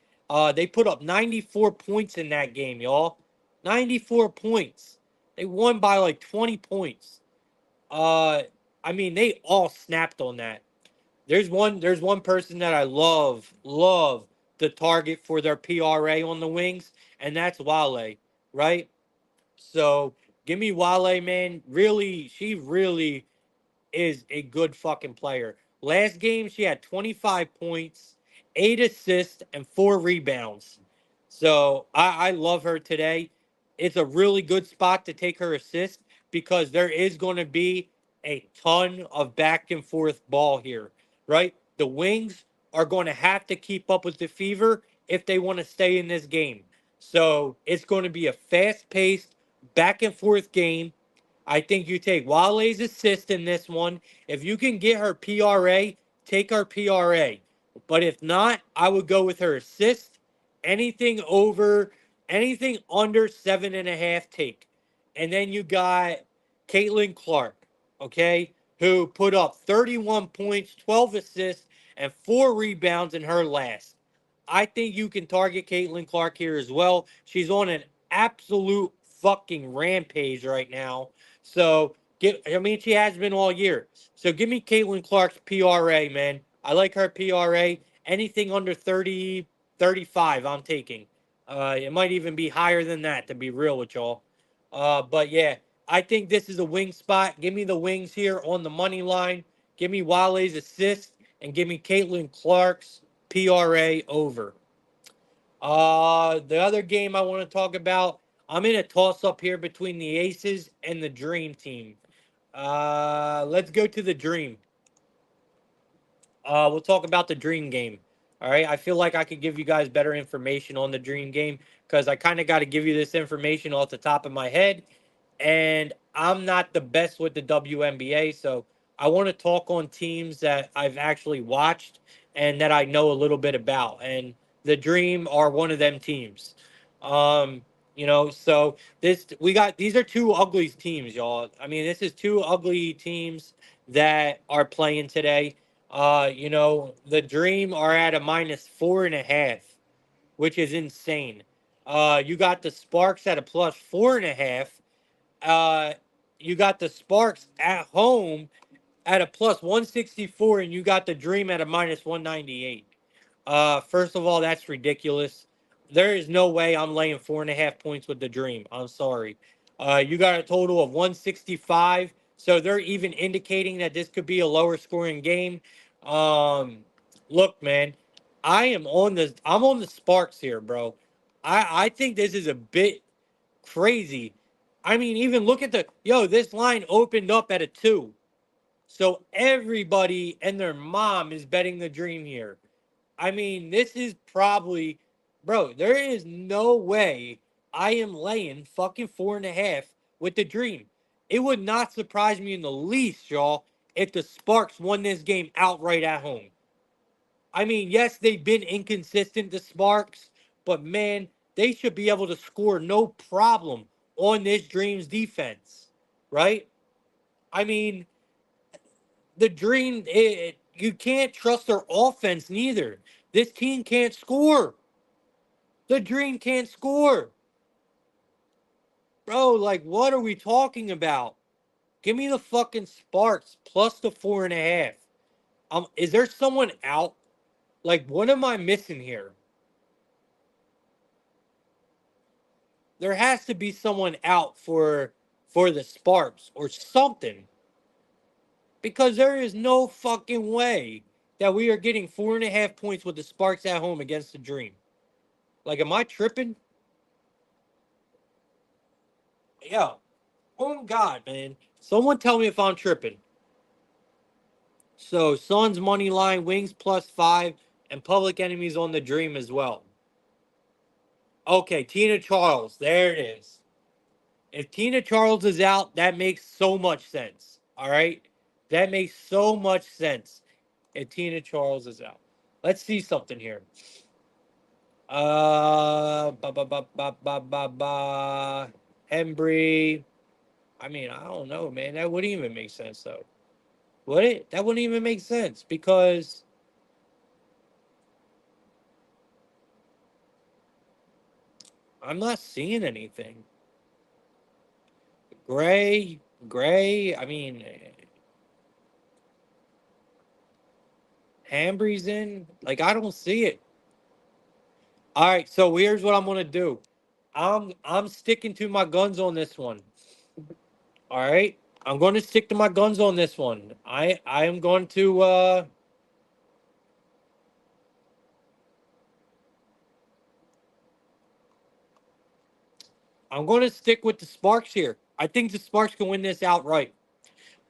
They put up 94 points in that game, y'all. 94 points. They won by like 20 points. Uh, I mean, they all snapped on that. There's one person that I love the target for their PRA on the Wings, and that's Wale, right? So give me Wale, man. Really, she really is a good fucking player. Last game, she had 25 points, 8 assists, and 4 rebounds. So I love her today. It's a really good spot to take her assist because there is going to be a ton of back and forth ball here, right? The Wings are going to have to keep up with the Fever if they want to stay in this game. So it's going to be a fast paced, back and forth game. I think you take Wale's assist in this one. If you can get her PRA, take her PRA. But if not, I would go with her assist. Anything over, anything under 7.5, take. And then you got Caitlin Clark, okay, who put up 31 points, 12 assists, and 4 rebounds in her last. I think you can target Caitlin Clark here as well. She's on an absolute fucking rampage right now. So I mean, she has been all year. So give me Caitlin Clark's PRA, man. I like her PRA. Anything under 30, 35, I'm taking. It might even be higher than that, to be real with y'all. But yeah, I think this is a wing spot. Give me the Wings here on the money line. Give me Wale's assist and give me Caitlin Clark's PRA over. The other game I want to talk about, I'm in a toss up here between the Aces and the Dream Team. Let's go to the Dream. We'll talk about the Dream game. All right. I feel like I could give you guys better information on the Dream game because I kind of got to give you this information off the top of my head. And I'm not the best with the WNBA. So I want to talk on teams that I've actually watched and that I know a little bit about. And the Dream are one of them teams. Um, so these are two ugly teams, y'all. I mean, this is two ugly teams that are playing today. The Dream are at a -4.5, which is insane. You got the Sparks at a +4.5. Uh, you got the Sparks at home at a +164, and you got the Dream at a -198. First of all, that's ridiculous. There is no way I'm laying 4.5 points with the Dream. I'm sorry. You got a total of 165, so they're even indicating that this could be a lower scoring game. Um, Look, man, I'm on the Sparks here, bro. I think this is a bit crazy. I mean, even look at this line opened up at a 2. So everybody and their mom is betting the Dream here. I mean, this is probably, bro, there is no way I am laying fucking 4.5 with the Dream. It would not surprise me in the least, y'all, if the Sparks won this game outright at home. I mean, yes, they've been inconsistent, the Sparks, but man, they should be able to score no problem on this Dreams defense, right? I mean, the Dream, you can't trust their offense neither. This team can't score. The Dream can't score. Bro, like, what are we talking about? Give me the fucking Sparks plus the 4.5. Is there someone out? Like, what am I missing here? There has to be someone out for the Sparks or something. Because there is no fucking way that we are getting 4.5 points with the Sparks at home against the Dream. Like, am I tripping? Yeah. Oh God, man. Someone tell me if I'm tripping. So Suns money line, Wings +5, and Public Enemies on the Dream as well. Okay, Tina Charles. There it is. If Tina Charles is out, that makes so much sense. All right? That makes so much sense if Tina Charles is out. Let's see something here. Ba ba ba ba ba ba ba. Embry. I mean, I don't know, man. That wouldn't even make sense, though. Would it? That wouldn't even make sense because I'm not seeing anything. Gray. I mean, Hambry's in. Like, I don't see it. All right, so here's what I'm gonna do. I'm sticking to my guns on this one. All right, I'm going to stick to my guns on this one. I am going to I'm going to stick with the Sparks here. I think the Sparks can win this outright.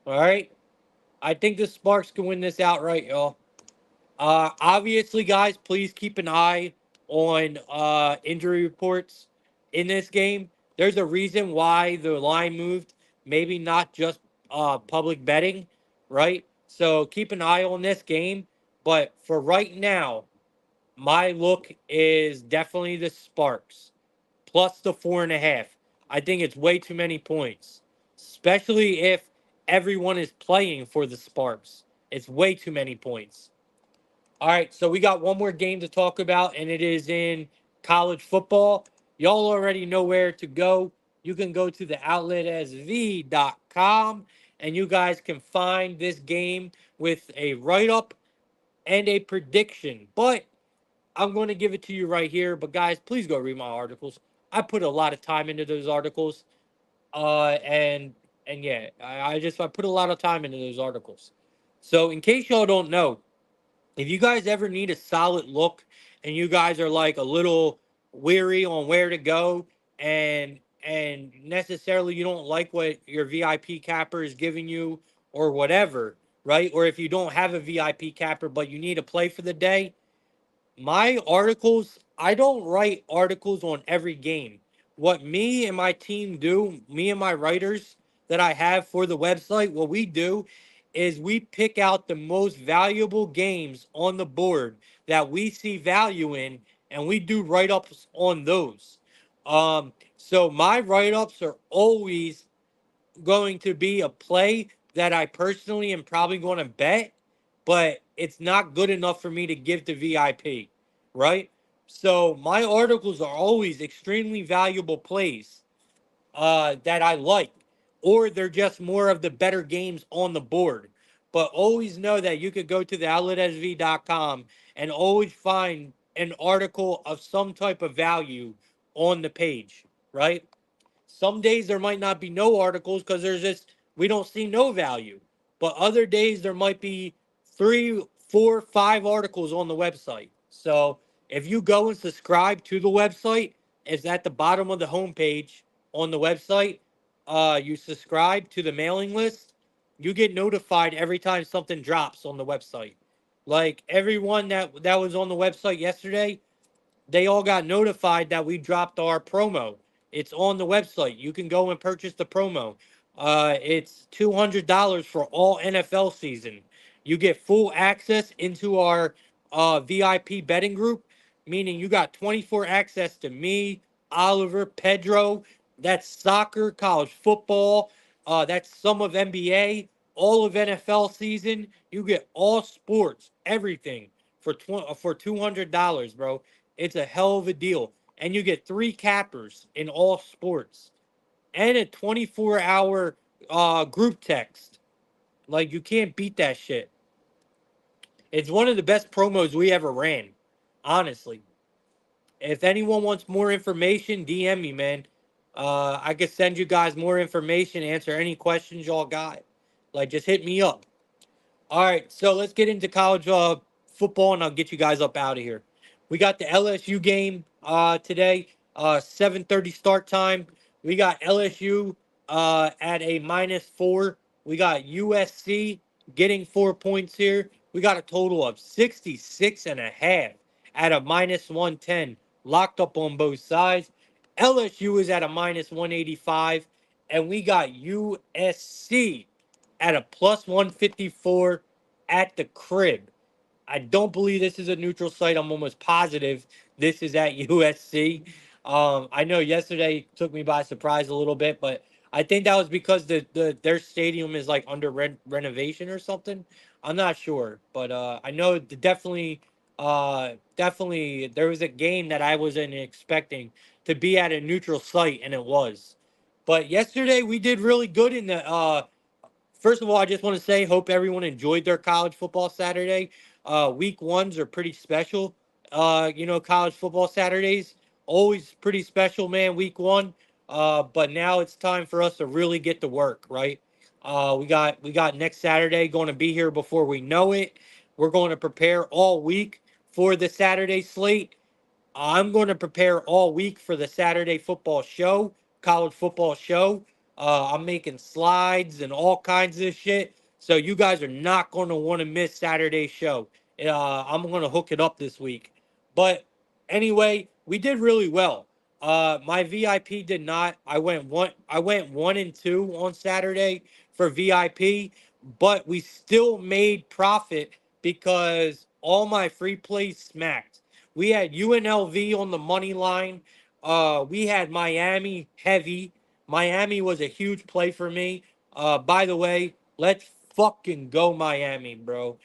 All right, I think the Sparks can win this outright, y'all. Obviously, guys, please keep an eye on injury reports in this game. There's a reason why the line moved. Maybe not just public betting, right? So keep an eye on this game. But for right now, my look is definitely the Sparks plus the 4.5. I think it's way too many points, especially if everyone is playing for the Sparks. It's way too many points. All right, so we got one more game to talk about, and it is in college football. Y'all already know where to go. You can go to the outletSV.com, and you guys can find this game with a write up and a prediction. But I'm going to give it to you right here. But guys, please go read my articles. I put a lot of time into those articles, and yeah, I put a lot of time into those articles. So in case y'all don't know, if you guys ever need a solid look and you guys are like a little weary on where to go and necessarily you don't like what your VIP capper is giving you or whatever, right? Or if you don't have a VIP capper but you need a play for the day, my articles, I don't write articles on every game. What me and my team do, me and my writers that I have for the website, what we do is we pick out the most valuable games on the board that we see value in, and we do write ups on those. So my write ups are always going to be a play that I personally am probably going to bet, but it's not good enough for me to give to VIP, right? So my articles are always extremely valuable plays that I like, or they're just more of the better games on the board. But always know that you could go to the outletsv.com and always find an article of some type of value on the page, right? Some days there might not be no articles because there's just we don't see no value. But other days there might be three, four, five articles on the website. So if you go and subscribe to the website, it's at the bottom of the homepage on the website. You subscribe to the mailing list, you get notified every time something drops on the website. Like everyone that was on the website yesterday, they all got notified that we dropped our promo. It's on the website. You can go and purchase the promo. It's $200 for all NFL season. You get full access into our VIP betting group, meaning you got 24 access to me, Oliver, Pedro. That's soccer, college football. That's some of NBA, all of NFL season. You get all sports, everything for $200, bro. It's a hell of a deal. And you get three cappers in all sports and a 24-hour group text. Like, you can't beat that shit. It's one of the best promos we ever ran, honestly. If anyone wants more information, DM me, man. I could send you guys more information, answer any questions y'all got. Like, just hit me up. All right, so let's get into college football, and I'll get you guys up out of here. We got the LSU game today, 7:30 start time. We got LSU at a -4. We got USC getting 4 points here. We got a total of 66.5 at a -110, locked up on both sides. LSU is at a -185. and we got USC at a plus 154 at the crib. I don't believe this is a neutral site. I'm almost positive this is at USC. I know yesterday took me by surprise a little bit, but I think that was because their stadium is like under renovation or something. I'm not sure, but I know definitely there was a game that I wasn't expecting to be at a neutral site, and it was. But yesterday we did really good in the first of all, I just want to say, hope everyone enjoyed their college football Saturday. Week ones are pretty special. College football Saturdays always pretty special, man. Week one, but now it's time for us to really get to work, right? We got next Saturday going to be here before we know it. We're going to prepare all week for the Saturday slate. I'm going to prepare all week for the Saturday football show, college football show. I'm making slides and all kinds of shit. So you guys are not going to want to miss Saturday's show. I'm going to hook it up this week. But anyway, we did really well. My VIP did not. I went 1-2 on Saturday for VIP, but we still made profit because all my free plays smacked. We had UNLV on the money line. We had Miami heavy. Miami was a huge play for me. By the way, let's fucking go Miami, bro.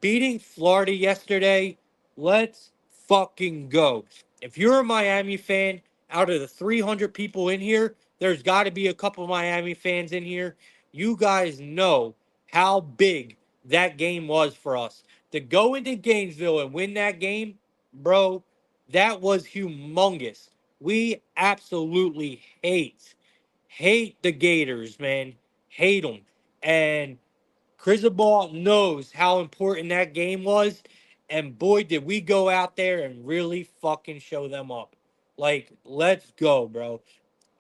Beating Florida yesterday, let's fucking go. If you're a Miami fan, out of the 300 people in here, there's got to be a couple Miami fans in here. You guys know how big that game was for us. To go into Gainesville and win that game, bro, that was humongous. We absolutely hate the Gators, man. Hate them. And Cristobal knows how important that game was. And boy, did we go out there and really fucking show them up. Like, let's go, bro.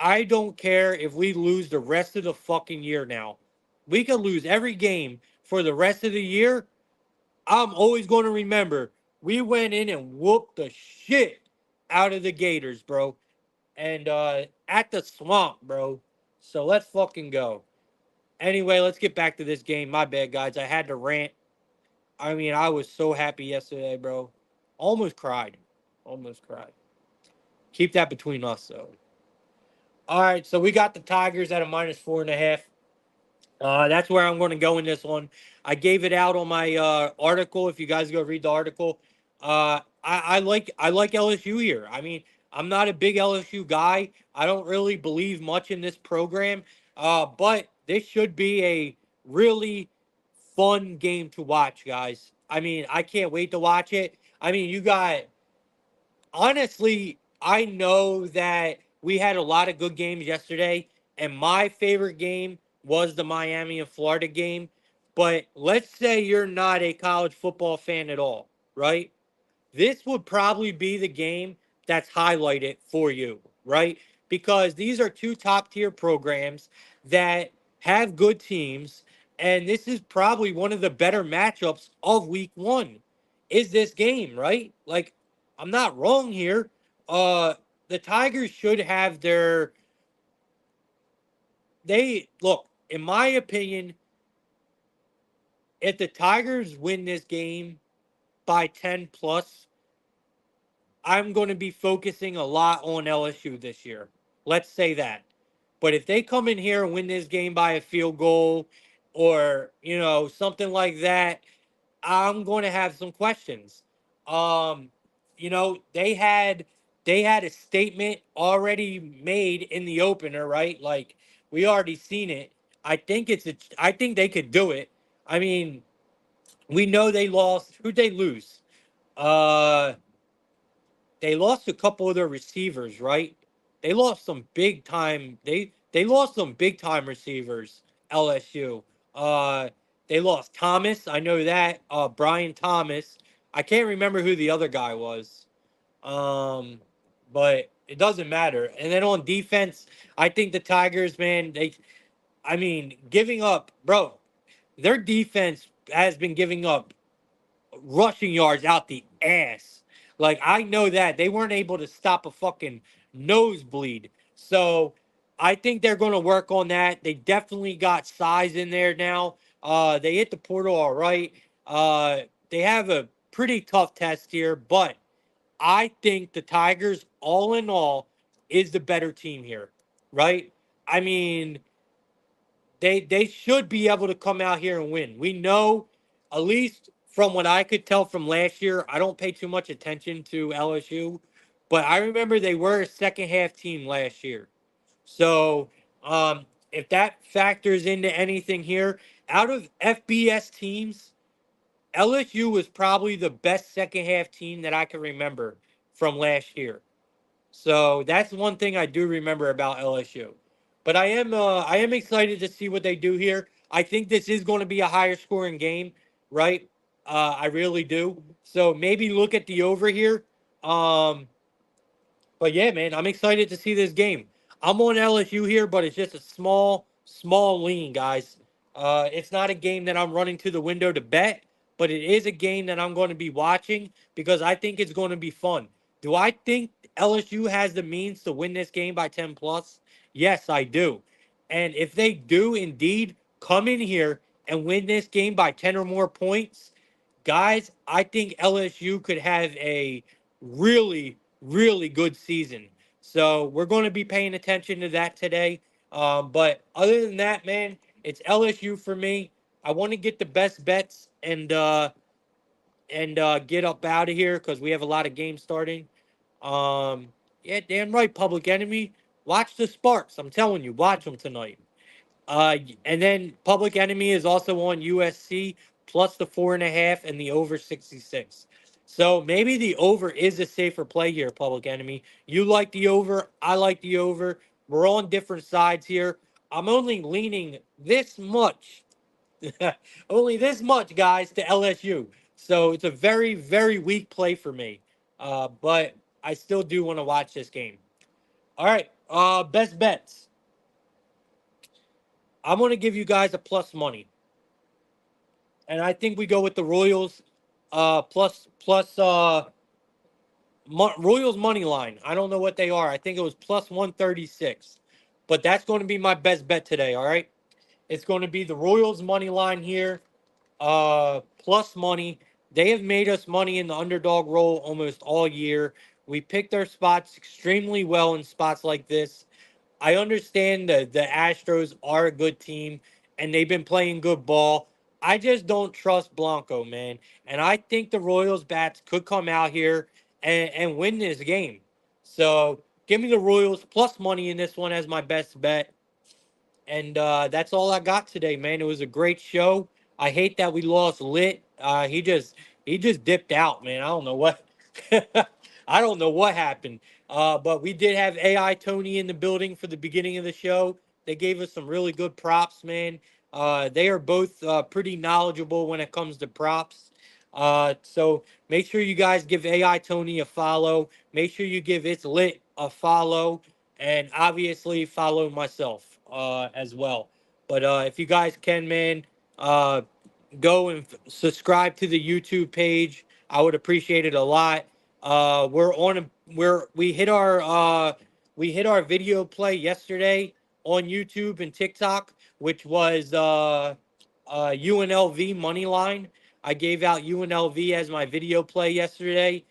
I don't care if we lose the rest of the fucking year now. We could lose every game for the rest of the year. I'm always going to remember we went in and whooped the shit out of the Gators, bro. And at the swamp, bro. So let's fucking go. Anyway, let's get back to this game. My bad, guys. I had to rant. I mean, I was so happy yesterday, bro. Almost cried. Almost cried. Keep that between us, though. All right, so we got the Tigers at a -4.5. That's where I'm going to go in this one. I gave it out on my article. If you guys go read the article, I like LSU here. I mean, I'm not a big LSU guy. I don't really believe much in this program, but this should be a really fun game to watch, guys. I mean, I can't wait to watch it. I mean, you got honestly, I know that we had a lot of good games yesterday, and my favorite game was the Miami and Florida game. But let's say you're not a college football fan at all, right? This would probably be the game that's highlighted for you, right? Because these are two top tier programs that have good teams, and this is probably one of the better matchups of week one. Is this game, right? Like, I'm not wrong here. Uh the Tigers should have their they look, in my opinion, if the Tigers win this game by 10 plus, I'm going to be focusing a lot on LSU this year. Let's say that. But if they come in here and win this game by a field goal or, something like that, I'm going to have some questions. Um, they had a statement already made in the opener, right? Like we already seen it. I think they could do it. I mean, we know they lost. Who'd they lose? Uh they lost a couple of their receivers, right? They lost some big time. They lost some big time receivers. LSU. Uh, they lost Thomas. I know that. Brian Thomas. I can't remember who the other guy was. Um, but it doesn't matter. And then on defense, I think the Tigers, man, I mean, giving up, bro. Their defense has been giving up rushing yards out the ass. Like I know that they weren't able to stop a fucking nosebleed. So I think they're going to work on that. They definitely got size in there now. They hit the portal all right. They have a pretty tough test here, but I think the Tigers, all in all, is the better team here, right? I mean, they should be able to come out here and win. We know, at least from what I could tell from last year, I don't pay too much attention to LSU, but I remember they were a second half team last year. So if that factors into anything here, out of FBS teams, LSU was probably the best second half team that I can remember from last year. So that's one thing I do remember about LSU. But I am excited to see what they do here. I think this is going to be a higher scoring game, right? I really do. So maybe look at the over here. Um, but yeah, man, I'm excited to see this game. I'm on LSU here, but it's just a small lean, guys. It's not a game that I'm running to the window to bet, but it is a game that I'm going to be watching because I think it's going to be fun. Do I think LSU has the means to win this game by 10 plus? Yes, I do. And if they do indeed come in here and win this game by 10 or more points, guys, I think LSU could have a really good season. So we're going to be paying attention to that today. But other than that, man, it's LSU for me. I want to get the best bets and get up out of here because we have a lot of games starting. Yeah, damn right, Public Enemy. Watch the Sparks. I'm telling you, watch them tonight. And then Public Enemy is also on USC plus the 4.5 and the over 66. So maybe the over is a safer play here, Public Enemy. You like the over. I like the over. We're on different sides here. I'm only leaning this much, only this much, guys, to LSU. So it's a very weak play for me. But I still do want to watch this game. All right. Best bets. I'm going to give you guys a plus money. And I think we go with the Royals Royals money line. I don't know what they are. I think it was plus 136. But that's going to be my best bet today, all right? It's going to be the Royals money line here, plus money. They have made us money in the underdog role almost all year. We picked our spots extremely well in spots like this. I understand that the Astros are a good team and they've been playing good ball. I just don't trust Blanco, man. And I think the Royals bats could come out here and win this game. So give me the Royals plus money in this one as my best bet. And that's all I got today, man. It was a great show. I hate that we lost Lit. He just dipped out, man. I don't know what I don't know what happened. But we did have AI Tony in the building for the beginning of the show. They gave us some really good props, man. They are both pretty knowledgeable when it comes to props. So make sure you guys give AI Tony a follow. Make sure you give It's Lit a follow and obviously follow myself as well. But if you guys can, man, uh, go and subscribe to the YouTube page. I would appreciate it a lot. We hit our video play yesterday on YouTube and TikTok, which was UNLV money line. I gave out UNLV as my video play yesterday.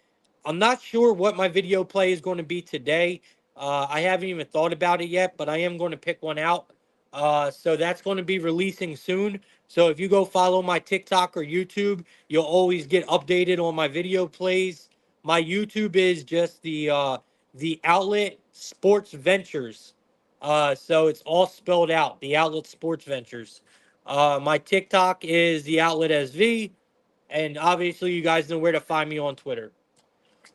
I'm not sure what my video play is going to be today. I haven't even thought about it yet, but I am going to pick one out. So that's going to be releasing soon. So if you go follow my TikTok or YouTube, you'll always get updated on my video plays. My YouTube is just the Outlet Sports Ventures. So it's all spelled out. The Outlet Sports Ventures. My TikTok is the Outlet SV, and obviously you guys know where to find me on Twitter.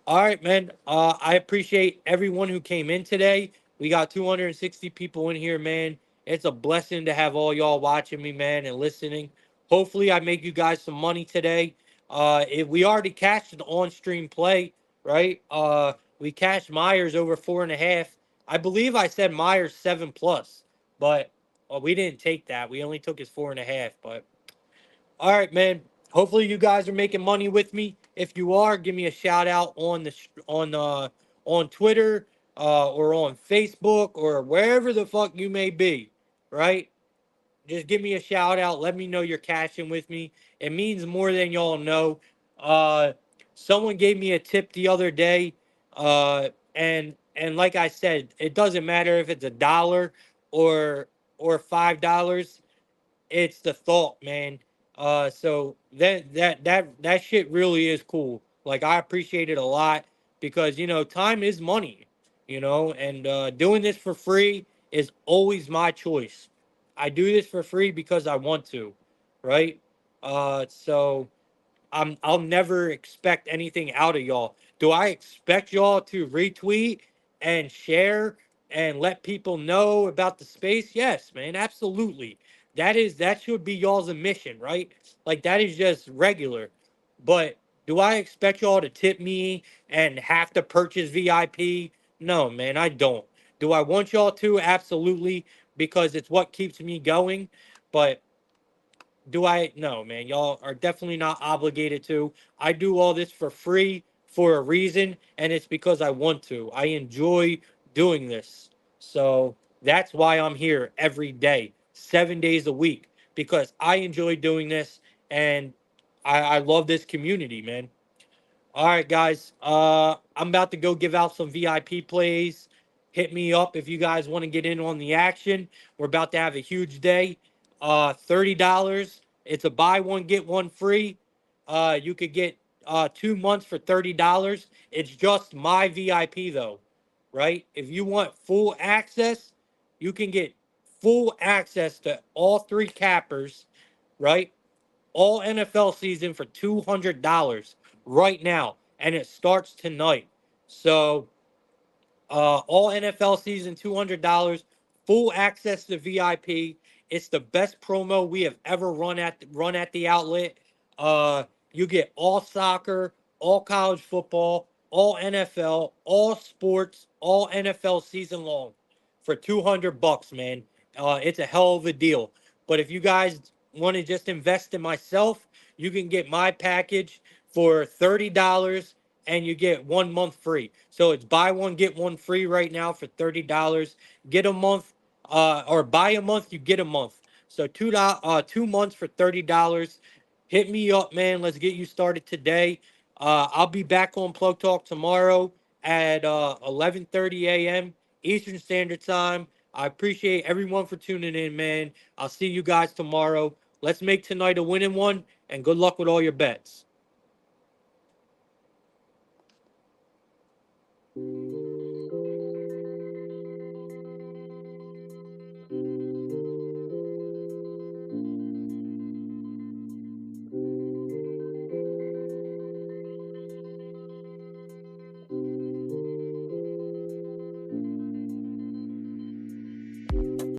All right, man. I appreciate everyone who came in today. We got 260 people in here, man. It's a blessing to have all y'all watching me, man, and listening. Hopefully, I make you guys some money today. If we already cashed an on-stream play, right? We cashed Myers over 4.5. I believe I said Myers 7 plus, but we didn't take that. We only took his 4.5. But all right, man. Hopefully you guys are making money with me. If you are, give me a shout out on on Twitter. or on Facebook or wherever the fuck you may be, right? Just give me a shout out. Let me know you're cashing with me. It means more than y'all know. Uh, Someone gave me a tip the other day, and like I said, it doesn't matter if it's $1 or $5. It's the thought, man. So that shit really is cool. Like I appreciate it a lot because time is money, and doing this for free is always my choice. I do this for free because I want to, right? So I'll never expect anything out of y'all. Do I expect y'all to retweet and share and let people know about the space? Yes, man, absolutely. That should be y'all's mission, right? Like that is just regular. But do I expect y'all to tip me and have to purchase VIP? No, man, I don't. Do I want y'all to? Absolutely, because it's what keeps me going. But do I? No, man. Y'all are definitely not obligated to. I do all this for free for a reason, and it's because I want to. I enjoy doing this. So that's why I'm here every day, 7 days a week, because I enjoy doing this and I love this community, man. All right, guys. I'm about to go give out some VIP plays. Hit me up if you guys want to get in on the action. We're about to have a huge day. $30. It's a buy one get one free. You could get 2 months for $30. It's just my VIP though, right? If you want full access, you can get full access to all three cappers, right? All NFL season for $200 right now, and it starts tonight. So all NFL season, $200, full access to VIP. It's the best promo we have ever run at the outlet. Uh, you get all soccer, all college football, all NFL, all sports, all NFL season long for $200, man. It's a hell of a deal. But if you guys want to just invest in myself, you can get my package for $30 and you get 1 month free. So it's buy one get one free right now for $30. Get a month, or buy a month, you get a month. So 2 months for $30. Hit me up, man. Let's get you started today. I'll be back on Plug Talk tomorrow at 11:30 a.m. Eastern Standard Time. I appreciate everyone for tuning in, man. I'll see you guys tomorrow. Let's make tonight a winning one, and good luck with all your bets.